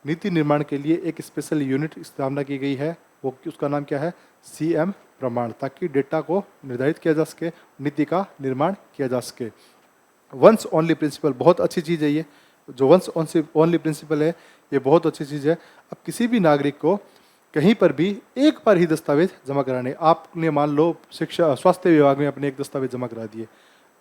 नीति निर्माण के लिए एक स्पेशल यूनिट की स्थापना की गई है, वो उसका नाम क्या है? CM प्रमाण, ताकि डेटा को निर्धारित किया जा सके, नीति का निर्माण किया जा सके। वंस ओनली प्रिंसिपल, बहुत अच्छी चीज़ है ये। जो वंस ओनली प्रिंसिपल है ये बहुत अच्छी चीज़ है। अब किसी भी नागरिक को कहीं पर भी एक बार ही दस्तावेज जमा कराने। आपने मान लो स्वास्थ्य विभाग में अपने एक दस्तावेज जमा करा दिए,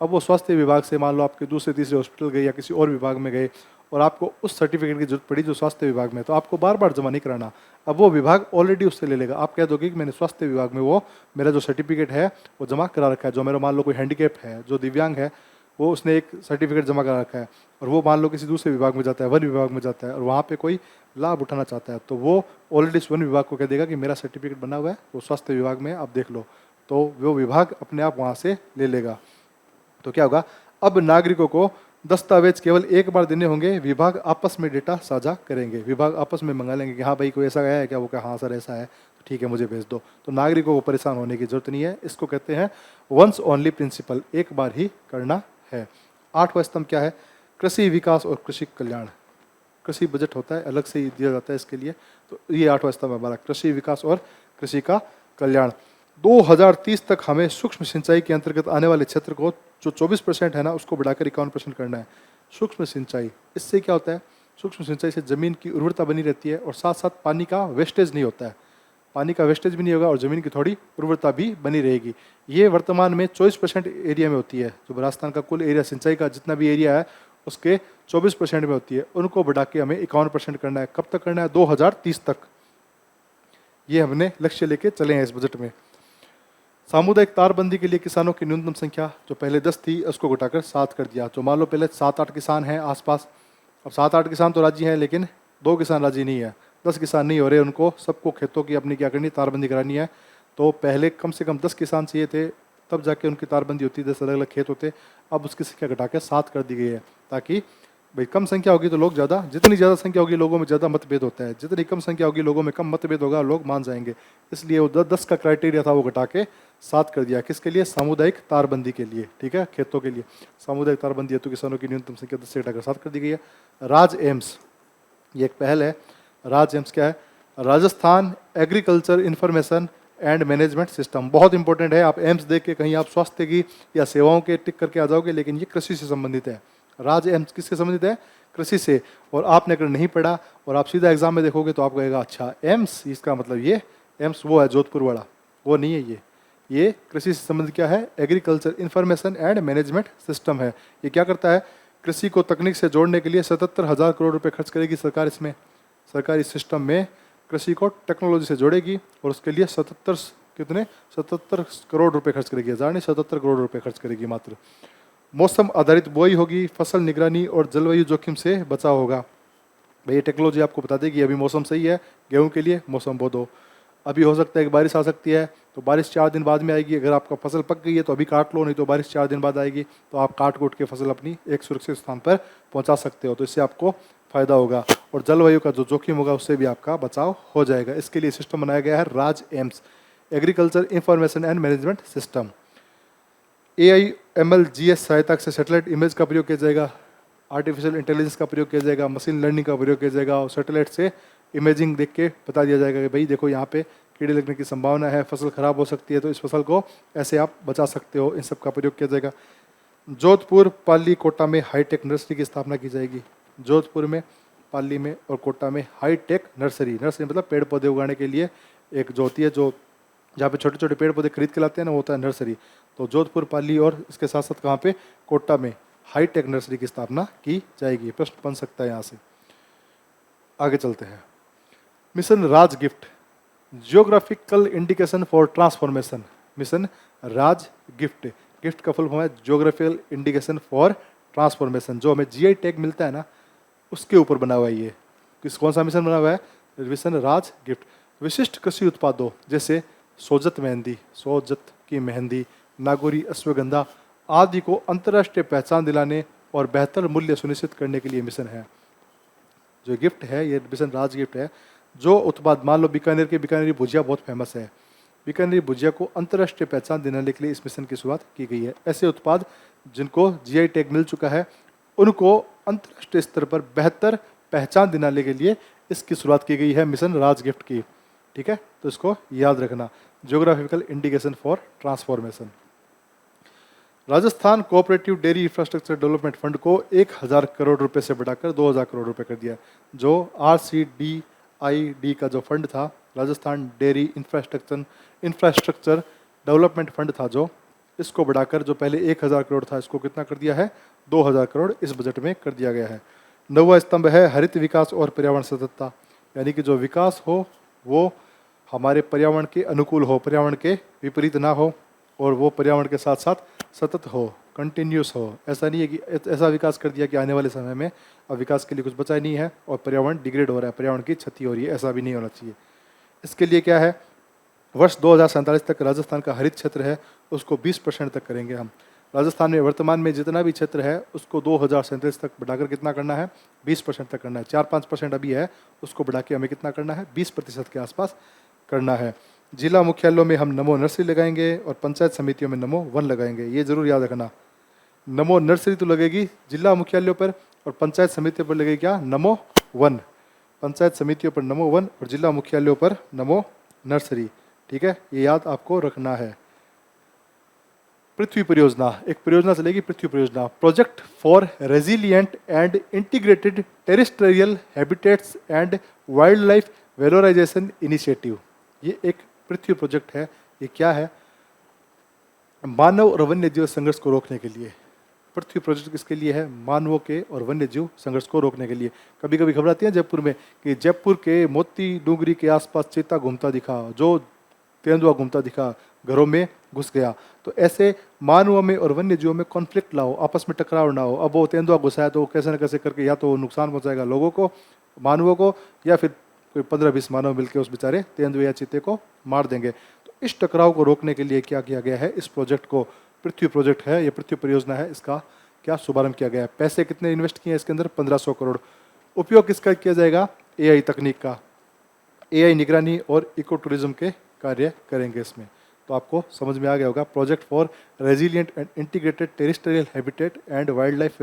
अब वो स्वास्थ्य विभाग से मान लो आपके दूसरे तीसरे हॉस्पिटल गए या किसी और विभाग में गए और आपको उस सर्टिफिकेट की जरूरत पड़ी जो स्वास्थ्य विभाग में, तो आपको बार बार जमा नहीं कराना। अब वो विभाग ऑलरेडी उससे ले लेगा। आप कह दोगे कि मैंने स्वास्थ्य विभाग में वो मेरा जो सर्टिफिकेट है वो जमा करा रखा है। जो मेरा मान लो कोई हैंडीकैप है, जो दिव्यांग है, वो उसने एक सर्टिफिकेट जमा करा रखा है और वो मान लो किसी दूसरे विभाग में जाता है, वन विभाग में जाता है, और वहाँ पे कोई लाभ उठाना चाहता है, तो वो ऑलरेडी वन विभाग को कह देगा कि मेरा सर्टिफिकेट बना हुआ है, वो स्वास्थ्य विभाग में आप देख लो, तो वो विभाग अपने आप वहाँ से ले लेगा। तो क्या होगा? अब नागरिकों को दस्तावेज केवल एक बार देने होंगे, विभाग आपस में डेटा साझा करेंगे। विभाग आपस में मंगा लेंगे कि हाँ भाई कोई ऐसा गया है क्या? वो क्या हाँ सर ऐसा है, तो ठीक है मुझे भेज दो। तो नागरिकों को परेशान होने की जरूरत नहीं है। इसको कहते हैं वंस ओनली प्रिंसिपल, एक बार ही करना है। 8वां स्तंभ क्या है? कृषि विकास और कृषि कल्याण। कृषि बजट होता है, अलग से ही दिया जाता है इसके लिए। तो ये 8वां स्तंभ है हमारा, कृषि विकास और कृषि का कल्याण। 2030 तक हमें सूक्ष्म सिंचाई के अंतर्गत आने वाले क्षेत्र को जो 24% है ना, उसको बढ़ाकर 51% करना है। सूक्ष्म सिंचाई, इससे क्या होता है? सूक्ष्म सिंचाई से ज़मीन की उर्वरता बनी रहती है और साथ साथ पानी का वेस्टेज नहीं होता है। पानी का वेस्टेज भी नहीं होगा और ज़मीन की थोड़ी उर्वरता भी बनी रहेगी। ये वर्तमान में 24% एरिया में होती है। जो राजस्थान का कुल एरिया सिंचाई का जितना भी एरिया है उसके 24% में होती है, उनको बढ़ा के हमें 51% करना है। कब तक करना है? 2030 तक। ये हमने लक्ष्य लेके चले हैं इस बजट में। सामुदायिक तारबंदी के लिए किसानों की न्यूनतम संख्या जो पहले 10 थी उसको घटाकर 7 कर दिया। तो मान लो पहले 7-8 किसान हैं आसपास, अब 7-8 किसान तो राजी हैं लेकिन 2 किसान राजी नहीं है, 10 किसान नहीं हो रहे, उनको सबको खेतों की अपनी क्या करनी, तारबंदी करानी है। तो पहले कम से कम 10 किसान चाहिए थे, तब जाके उनकी तारबंदी होती, 10 अलग अलग खेत होते। अब उसकी संख्या घटा के 7 कर दी गई है, ताकि भाई कम संख्या होगी तो लोग ज़्यादा, जितनी ज़्यादा संख्या होगी लोगों में ज़्यादा मतभेद होता है, जितनी कम संख्या होगी लोगों में कम मतभेद होगा, लोग मान जाएंगे। इसलिए वो 10 का क्राइटेरिया था वो घटा के 7 कर दिया। किसके लिए? सामुदायिक तारबंदी के लिए, ठीक है, खेतों के लिए। सामुदायिक तारबंदी हेतु किसानों की न्यूनतम संख्या 10 से घटाकर 7 कर दी गई है। राज एम्स, ये एक पहल है। राज एम्स क्या है? Rajasthan agriculture information and management system. बहुत इंपॉर्टेंट है। आप एम्स देख के कहीं आप स्वास्थ्य की या सेवाओं के टिक करके आ जाओगे, लेकिन ये कृषि से संबंधित है। राज एम्स किससे संबंधित है? कृषि से। और आपने अगर नहीं पढ़ा और आप सीधा एग्जाम में देखोगे तो आप कहेगा अच्छा एम्स, इसका मतलब ये एम्स वो है जोधपुर वाला, वो नहीं है। ये कृषि से संबंधित क्या है? Agriculture information and management system है। ये क्या करता है? कृषि को तकनीक से जोड़ने के लिए 77,000 करोड़ रुपए खर्च करेगी सरकार। इसमें सरकारी सिस्टम में कृषि को टेक्नोलॉजी से जोड़ेगी और उसके लिए 77 करोड़ रुपए खर्च करेगी। 1000 नहीं, 77 करोड़ रुपए खर्च करेगी मात्र। मौसम आधारित बुआई होगी, फसल निगरानी और जलवायु जोखिम से बचाव होगा। भाई ये टेक्नोलॉजी आपको बता देगी अभी मौसम सही है गेहूं के लिए, मौसम बो दो। अभी हो सकता है कि बारिश आ सकती है, तो बारिश 4 दिन बाद में आएगी। अगर आपका फसल पक गई है तो अभी काट लो, नहीं तो बारिश 4 दिन बाद आएगी, तो आप काट कूट के फसल अपनी एक सुरक्षित स्थान पर पहुंचा सकते हो। तो इससे आपको फायदा होगा और जलवायु का जो जोखिम होगा उससे भी आपका बचाव हो जाएगा। इसके लिए सिस्टम बनाया गया है Raj AIMS, agriculture information and management system. AIML GS सहायता से सैटेलाइट इमेज का प्रयोग किया जाएगा, आर्टिफिशियल इंटेलिजेंस का प्रयोग किया जाएगा, मशीन लर्निंग का प्रयोग किया जाएगा और सैटेलाइट से इमेजिंग देख के बता दिया जाएगा कि भाई देखो यहाँ पे कीड़े लगने की संभावना है, फसल खराब हो सकती है, तो इस फसल को ऐसे आप बचा सकते हो। इन सब का प्रयोग किया जाएगा। जोधपुर, पाली, कोटा में हाईटेक नर्सरी की स्थापना की जाएगी। जोधपुर में, पाली में और कोटा में हाईटेक नर्सरी, नर्सरी मतलब पेड़ पौधे उगाने के लिए एक जो होती है, जो जहाँ पे छोटे छोटे पेड़ पौधे खरीद के लाते हैं ना, वो होता है नर्सरी। तो जोधपुर, पाली और इसके साथ साथ कहाँ पे? कोटा में हाईटेक नर्सरी की स्थापना की जाएगी। प्रश्न बन सकता है यहाँ से। आगे चलते हैं। Mission Raj gift, geographical indication for transformation. Mission Raj gift, gift का फुल फॉर्म है जियोग्राफिकल इंडिकेशन फॉर ट्रांसफॉर्मेशन। जो हमें GI टैग मिलता है ना, उसके ऊपर बना हुआ है ये। कौन सा मिशन बना हुआ है? मिशन राज गिफ्ट। विशिष्ट कृषि उत्पादों जैसे सोजत मेहंदी, सोजत की मेहंदी, नागौरी अश्वगंधा आदि को अंतर्राष्ट्रीय पहचान दिलाने और बेहतर मूल्य सुनिश्चित करने के लिए मिशन है। जो गिफ्ट है ये मिशन राज गिफ्ट है। जो उत्पाद, मान लो बीकानेर के बीकानेरी भुजिया बहुत फेमस है, बीकानेरी भुजिया को अंतर्राष्ट्रीय पहचान दिलाने के लिए इस मिशन की शुरुआत की गई है। ऐसे उत्पाद जिनको GI टैग मिल चुका है उनको अंतर्राष्ट्रीय स्तर पर बेहतर पहचान दिलाने के लिए इसकी शुरुआत की गई है मिशन राज गिफ्ट की। ठीक है, तो इसको याद रखना, geographical indication for transformation. Rajasthan cooperative dairy infrastructure development fund को 1000 करोड़ रुपए से बढ़ाकर 2000 करोड़ रुपए कर दिया। जो RCDID का जो फंड था, Rajasthan dairy infrastructure development fund था, जो इसको बढ़ाकर जो पहले 1000 करोड़ था, इसको कितना कर दिया है? 2000 करोड़ इस बजट में कर दिया गया है। 9वां स्तंभ है हरित विकास और पर्यावरण सततता, यानी कि जो विकास हो वो हमारे पर्यावरण के अनुकूल हो, पर्यावरण के विपरीत ना हो, और वो पर्यावरण के साथ साथ सतत हो, कंटिन्यूस हो। ऐसा नहीं है कि ऐसा विकास कर दिया कि आने वाले समय में अब विकास के लिए कुछ बचा ही नहीं है और पर्यावरण डिग्रेड हो रहा है, पर्यावरण की क्षति हो रही है, ऐसा भी नहीं होना चाहिए। इसके लिए क्या है? वर्ष 2047 तक राजस्थान का हरित क्षेत्र है उसको 20% तक करेंगे हम। राजस्थान में वर्तमान में जितना भी क्षेत्र है उसको 2047 तक बढ़ाकर कितना करना है? 20% तक करना है। 4-5% अभी है, उसको बढ़ा के हमें कितना करना है? 20% के आसपास करना है। जिला मुख्यालयों में हम नमो नर्सरी लगाएंगे और पंचायत समितियों में नमो वन लगाएंगे। ये जरूर याद रखना, नमो नर्सरी तो लगेगी जिला मुख्यालयों पर और पंचायत समितियों पर लगेगी क्या? नमो वन। पंचायत समितियों पर नमो वन और जिला मुख्यालयों पर नमो नर्सरी। ठीक है, ये याद आपको रखना है। पृथ्वी परियोजना, एक परियोजना चलेगी पृथ्वी परियोजना, project for resilient and integrated terrestrial habitats and wild life valorisation initiative. ये एक पृथ्वी प्रोजेक्ट है। ये क्या है? मानव और वन्य जीव संघर्ष को रोकने के लिए। पृथ्वी प्रोजेक्ट किसके लिए है? मानवों के और वन्य जीव संघर्ष को रोकने के लिए। कभी कभी खबर आती है जयपुर में कि जयपुर के मोती डूंगरी के आसपास चीता घूमता दिखा, जो तेंदुआ घूमता दिखा, घरों में घुस गया। तो ऐसे मानवों में और वन्य जीवों में कॉन्फ्लिक्ट लाओ, आपस में टकराव ना हो। अब वो तेंदुआ घुसा है तो कैसे न कैसे करके या तो नुकसान पहुंचाएगा लोगों को, मानवों को, या फिर कोई 15-20 मानव मिलकर उस बेचारे तेंदुए या चीते को मार देंगे। तो इस टकराव को रोकने के लिए क्या किया गया है? इस प्रोजेक्ट को, पृथ्वी प्रोजेक्ट है, ये पृथ्वी परियोजना है, इसका क्या शुभारंभ किया गया है। पैसे कितने इन्वेस्ट किए हैं इसके अंदर, 1500 करोड़। उपयोग किसका किया जाएगा, एआई तकनीक का। एआई निगरानी और इको टूरिज्म के कार्य करेंगे इसमें। तो आपको समझ में आ गया होगा, project for resilient and integrated terrestrial habitat and wild life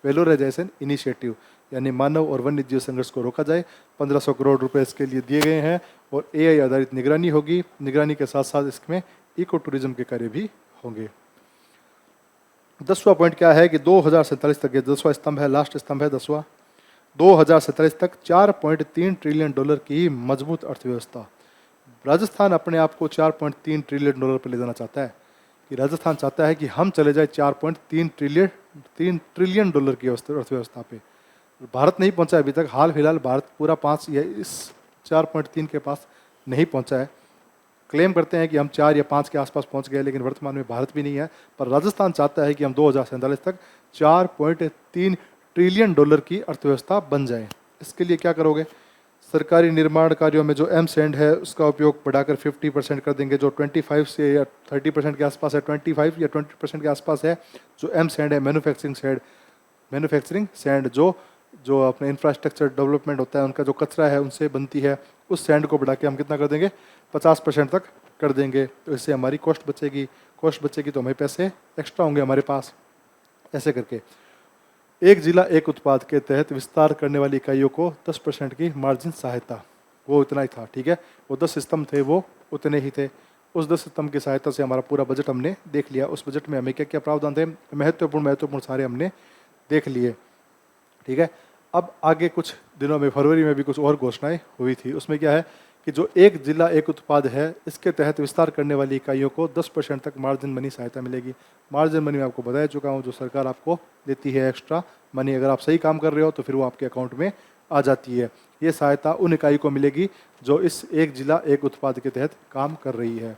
valorisation initiative, यानी मानव और वन्य जीव संघर्ष को रोका जाए। 1500 करोड़ रुपए इसके लिए दिए गए हैं और एआई आधारित निगरानी होगी। निगरानी के साथ साथ इसमें इको टूरिज्म के कार्य भी होंगे। 10वां पॉइंट क्या है कि 2047 तक, ये 10वां स्तंभ है, लास्ट स्तंभ है 10वां, 2047 तक 4.3 ट्रिलियन डॉलर की मजबूत अर्थव्यवस्था। राजस्थान अपने आप को 4.3 ट्रिलियन डॉलर पर ले जाना चाहता है, कि राजस्थान चाहता है कि हम चले जाए 4.3 ट्रिलियन डॉलर की अर्थव्यवस्था पे। भारत नहीं पहुंचा अभी तक, हाल फिलहाल भारत पूरा 5 या इस 4.3 के पास नहीं पहुंचा है। क्लेम करते हैं कि हम 4 या 5 के आसपास पहुंच गए, लेकिन वर्तमान में भारत भी नहीं है। पर राजस्थान चाहता है कि हम 2047 तक 4.3 ट्रिलियन डॉलर की अर्थव्यवस्था बन जाए। इसके लिए क्या करोगे, सरकारी निर्माण कार्यों में जो एमसैंड है उसका उपयोग बढ़ाकर 50% कर देंगे। जो 25 से या 30% के आसपास है, 25 या 20% के आसपास है जो एमसैंड है, मैन्युफैक्चरिंग सैंड, जो अपने इंफ्रास्ट्रक्चर डेवलपमेंट होता है उनका जो कचरा है उनसे बनती है, उस सैंड को बढ़ा के हम कितना कर देंगे, 50% तक कर देंगे। तो इससे हमारी कॉस्ट बचेगी तो हमें पैसे एक्स्ट्रा होंगे हमारे पास। ऐसे करके एक जिला एक उत्पाद के तहत विस्तार करने वाली इकाइयों को 10% की मार्जिन सहायता, वो इतना ही था, ठीक है। वो 10 स्तंभ थे वो उतने ही थे। उस 10 स्तंभ की सहायता से हमारा पूरा बजट हमने देख लिया। उस बजट में हमें क्या क्या प्रावधान थे, महत्वपूर्ण सारे हमने देख लिए, ठीक है। अब आगे कुछ दिनों में, फरवरी में भी कुछ और घोषणाएं हुई थी। उसमें क्या है कि जो एक जिला एक उत्पाद है इसके तहत विस्तार करने वाली इकाइयों को 10% तक मार्जिन मनी सहायता मिलेगी। मार्जिन मनी मैं आपको बता चुका हूँ, जो सरकार आपको देती है एक्स्ट्रा मनी। अगर आप सही काम कर रहे हो तो फिर वो आपके अकाउंट में आ जाती है। ये सहायता उन इकाई को मिलेगी जो इस एक जिला एक उत्पाद के तहत काम कर रही है।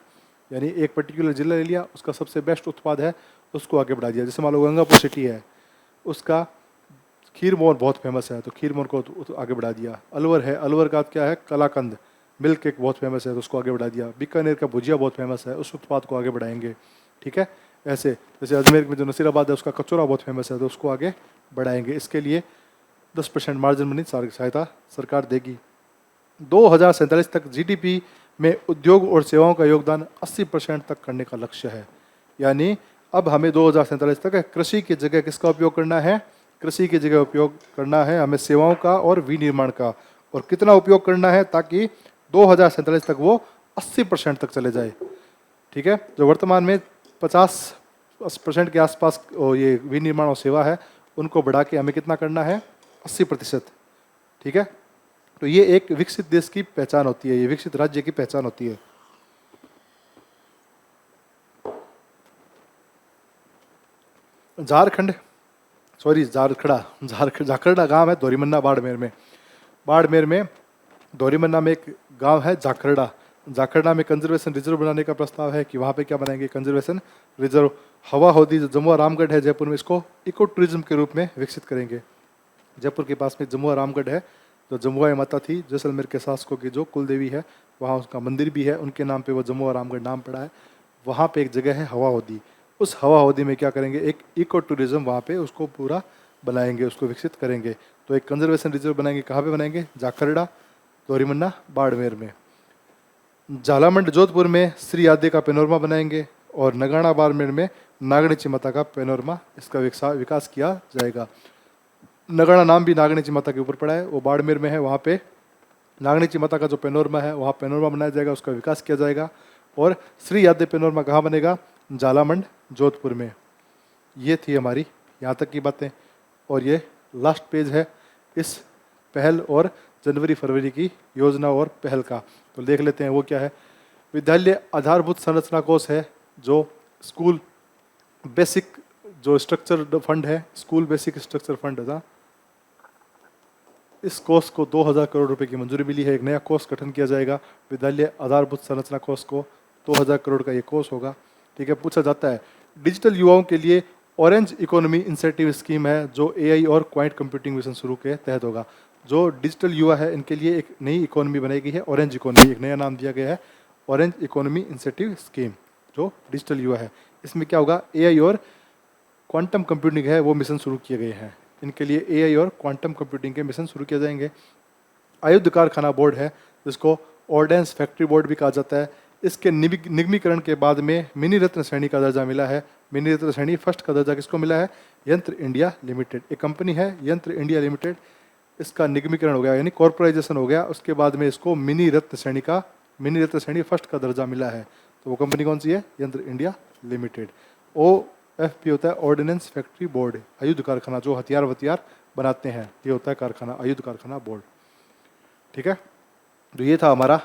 यानी एक पर्टिकुलर जिला ले लिया, उसका सबसे बेस्ट उत्पाद है, उसको आगे बढ़ा दिया। जैसे मान लो गंगापुर सिटी है, उसका खीर मोहन बहुत फेमस है तो खीर मोहन को आगे बढ़ा दिया। अलवर है, अलवर का क्या है, कलाकंद मिल्क केक बहुत फेमस है तो उसको आगे बढ़ा दिया। बीकानेर का भुजिया बहुत फेमस है, उस उत्पाद को आगे बढ़ाएंगे, ठीक है। ऐसे जैसे अजमेर में जो नसीराबाद है उसका कचौरा बहुत फेमस है तो उसको आगे बढ़ाएंगे। इसके लिए 10% मार्जिन मनी सहायता सरकार देगी। 2047 तक जीडीपी में उद्योग और सेवाओं का योगदान 80% तक करने का लक्ष्य है। यानी अब हमें 2047 तक कृषि की जगह किसका उपयोग करना है, कृषि की जगह उपयोग करना है हमें सेवाओं का और विनिर्माण का। और कितना उपयोग करना है, ताकि 2047 तक वो 80% तक चले जाए, ठीक है। जो वर्तमान में 50% के आसपास ये विनिर्माण और सेवा है, उनको बढ़ा के हमें कितना करना है, 80%, ठीक है। तो ये एक विकसित देश की पहचान होती है, ये विकसित राज्य की पहचान होती है। झारखड़ा गांव है दोरीमन्ना बाड़मेर में दोरीमन्ना में एक गांव है जाखरड़ा में कंजर्वेशन रिजर्व बनाने का प्रस्ताव है कि वहाँ पे क्या बनाएंगे, कंजर्वेशन रिजर्व। हवा हौदी जो जमुआ रामगढ़ है जयपुर में, इसको इको टूरिज्म के रूप में विकसित करेंगे। जयपुर के पास में जमुआ रामगढ़ है, जो जमुआ माता थी जैसलमेर के शासकों की जो कुल देवी है, वहाँ उसका मंदिर भी है, उनके नाम पे वो जमुआ रामगढ़ नाम पड़ा है। वहाँ पे एक जगह है हवा हौदी, उस हवा हौदी में क्या करेंगे, एक इको टूरिज्म वहाँ पे उसको पूरा बनाएंगे, उसको विकसित करेंगे। तो एक कंजर्वेशन रिजर्व बनाएंगे, कहाँ पे बनाएंगे, जाखरड़ा दोरीमन्ना बाड़मेर में। झालामंड जोधपुर में श्री आद्य का पेनोरमा बनाएंगे और नगाना बाड़मेर में नागणीची माता का पेनोरमा, इसका विकास किया जाएगा। नगाना नाम भी नागणीची माता के ऊपर पड़ा है, वो बाड़मेर में है, वहाँ पे नागणीची माता का जो पेनोरमा है वहाँ पेनोरमा बनाया जाएगा, उसका विकास किया जाएगा। और श्री आद्य पेनोरमा कहाँ बनेगा, झालामंड जोधपुर में। ये थी हमारी यहाँ तक की बातें, और ये लास्ट पेज है इस पहल और जनवरी फरवरी की योजना और पहल का। तो देख लेते हैं वो क्या है। विद्यालय आधारभूत संरचना कोष है, जो स्कूल बेसिक जो स्ट्रक्चर फंड है, स्कूल बेसिक स्ट्रक्चर फंड है, इस कोष को 2000 करोड़ रुपए की मंजूरी मिली है। एक नया कोष गठन किया जाएगा विद्यालय आधारभूत संरचना कोष को, 2000 करोड़ का ये कोष होगा, ठीक है। पूछा जाता है डिजिटल युवाओं के लिए ऑरेंज इकोनॉमी इंसेंटिव स्कीम है, जो एआई और क्वांट कंप्यूटिंग मिशन शुरू के तहत होगा। जो डिजिटल युवा है इनके लिए एक नई इकोनॉमी बनाई गई है, ऑरेंज इकोनॉमी, एक नया नाम दिया गया है ऑरेंज इकोनॉमी इंसेंटिव स्कीम, जो डिजिटल युवा है। इसमें क्या होगा, एआई और क्वांटम कंप्यूटिंग है वो मिशन शुरू किए गए हैं। इनके लिए एआई और क्वांटम कंप्यूटिंग के मिशन शुरू किए जाएंगे। आयुध कारखाना बोर्ड है जिसको ऑर्डेंस फैक्ट्री बोर्ड भी कहा जाता है। इसके निगमीकरण के बाद में मिनी रत्न श्रेणी का दर्जा मिला है। मिनी रत्न श्रेणी फर्स्ट का दर्जा किसको मिला है? यंत्र इंडिया लिमिटेड, एक कंपनी है यंत्र इंडिया लिमिटेड, इसका निगमीकरण हो गया यानी कॉर्पोराइजेशन हो गया। उसके बाद में इसको मिनी रत्न श्रेणी फर्स्ट का दर्जा मिला है। तो वो कंपनी कौन सी है? यंत्र इंडिया लिमिटेड। OFB होता है ऑर्डिनेंस फैक्ट्री बोर्ड, आयुध कारखाना, जो हथियार वथियार बनाते हैं, ये होता है कारखाना, आयुध कारखाना बोर्ड। ठीक है, तो ये था हमारा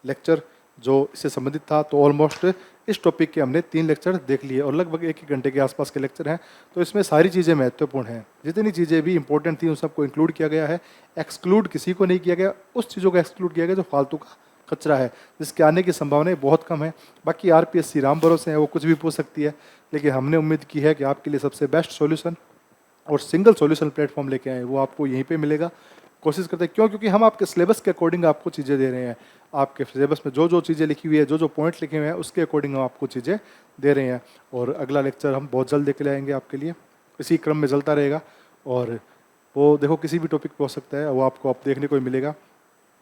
लेक्चर जो इससे संबंधित था। तो ऑलमोस्ट इस टॉपिक के हमने 3 लेक्चर देख लिए और लगभग 1 घंटे के आसपास के लेक्चर हैं। तो इसमें सारी चीज़ें महत्वपूर्ण हैं, जितनी चीज़ें भी इंपॉर्टेंट थी उन सबको इंक्लूड किया गया है। एक्सक्लूड किसी को नहीं किया गया, उस चीज़ों को एक्सक्लूड किया गया जो फालतू का कचरा है, जिसके आने की संभावनाएं बहुत कम है। बाकी RPSC राम भरोसे है, वो कुछ भी पूछ सकती है, लेकिन हमने उम्मीद की है कि आपके लिए सबसे बेस्ट सॉल्यूशन और सिंगल सॉल्यूशन प्लेटफॉर्म लेके आए, वो आपको यहीं पे मिलेगा। कोशिश करते हैं, क्योंकि हम आपके सिलेबस के अकॉर्डिंग आपको चीज़ें दे रहे हैं। आपके सिलेबस में जो जो चीज़ें लिखी हुई है, जो जो पॉइंट लिखे हुए हैं, उसके अकॉर्डिंग हम आपको चीज़ें दे रहे हैं। और अगला लेक्चर हम बहुत जल्द लेके आएंगे आपके लिए, इसी क्रम में चलता रहेगा। और वो देखो किसी भी टॉपिक पे हो सकता है, वो आपको आप देखने को ही मिलेगा।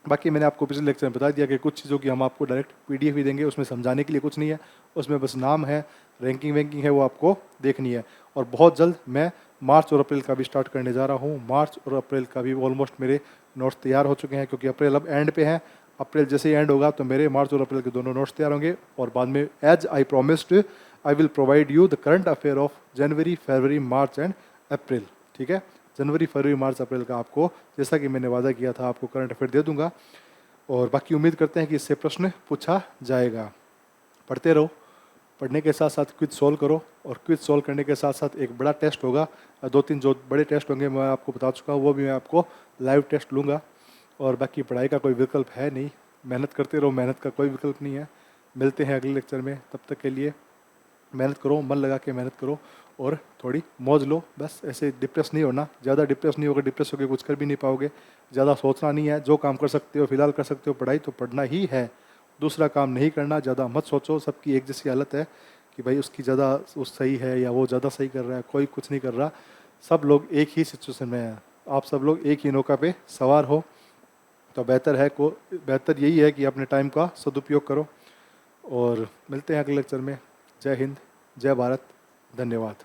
बाकी मैंने आपको पिछले लेक्चर में बता दिया कि कुछ चीज़ों की हम आपको डायरेक्ट PDF ही देंगे, उसमें समझाने के लिए कुछ नहीं है, उसमें बस नाम है, रैंकिंग वैंकिंग है, वो आपको देखनी है। और बहुत जल्द मैं मार्च और अप्रैल का भी स्टार्ट करने जा रहा हूँ। मार्च और अप्रैल का भी ऑलमोस्ट मेरे नोट्स तैयार हो चुके हैं, क्योंकि अप्रैल अब एंड पे है। अप्रैल जैसे ही एंड होगा तो मेरे मार्च और अप्रैल के दोनों नोट्स तैयार होंगे। और बाद में as I promised I will provide you the current affair of January, February, March and April. ठीक है, जनवरी, फरवरी, मार्च, अप्रैल का आपको, जैसा कि मैंने वादा किया था, आपको करंट अफेयर दे दूंगा। और बाकी उम्मीद करते हैं कि इससे प्रश्न पूछा जाएगा। पढ़ते रहो, पढ़ने के साथ साथ क्विज सॉल्व करो, और क्विज सॉल्व करने के साथ साथ एक बड़ा टेस्ट होगा, 2-3 जो बड़े टेस्ट होंगे मैं आपको बता चुका हूँ, वो भी मैं आपको लाइव टेस्ट लूँगा। और बाकी पढ़ाई का कोई विकल्प है नहीं, मेहनत करते रहो, मेहनत का कोई विकल्प नहीं है। मिलते हैं अगले लेक्चर में, तब तक के लिए मेहनत करो, मन लगा के मेहनत करो और थोड़ी मौज लो। बस ऐसे डिप्रेस नहीं होना, ज़्यादा डिप्रेस नहीं होगा, डिप्रेस होकर कुछ कर भी नहीं पाओगे। ज़्यादा सोचना नहीं है, जो काम कर सकते हो फिलहाल कर सकते हो, पढ़ाई तो पढ़ना ही है, दूसरा काम नहीं करना। ज़्यादा मत सोचो, सबकी एक जैसी हालत है कि भाई उसकी ज़्यादा उस सही है या वो ज़्यादा सही कर रहा है, कोई कुछ नहीं कर रहा। सब लोग एक ही सिचुएशन में हैं, आप सब लोग एक ही नौका पे सवार हो। तो बेहतर यही है कि अपने टाइम का सदुपयोग करो। और मिलते हैं अगले लेक्चर में। जय हिंद, जय भारत, धन्यवाद।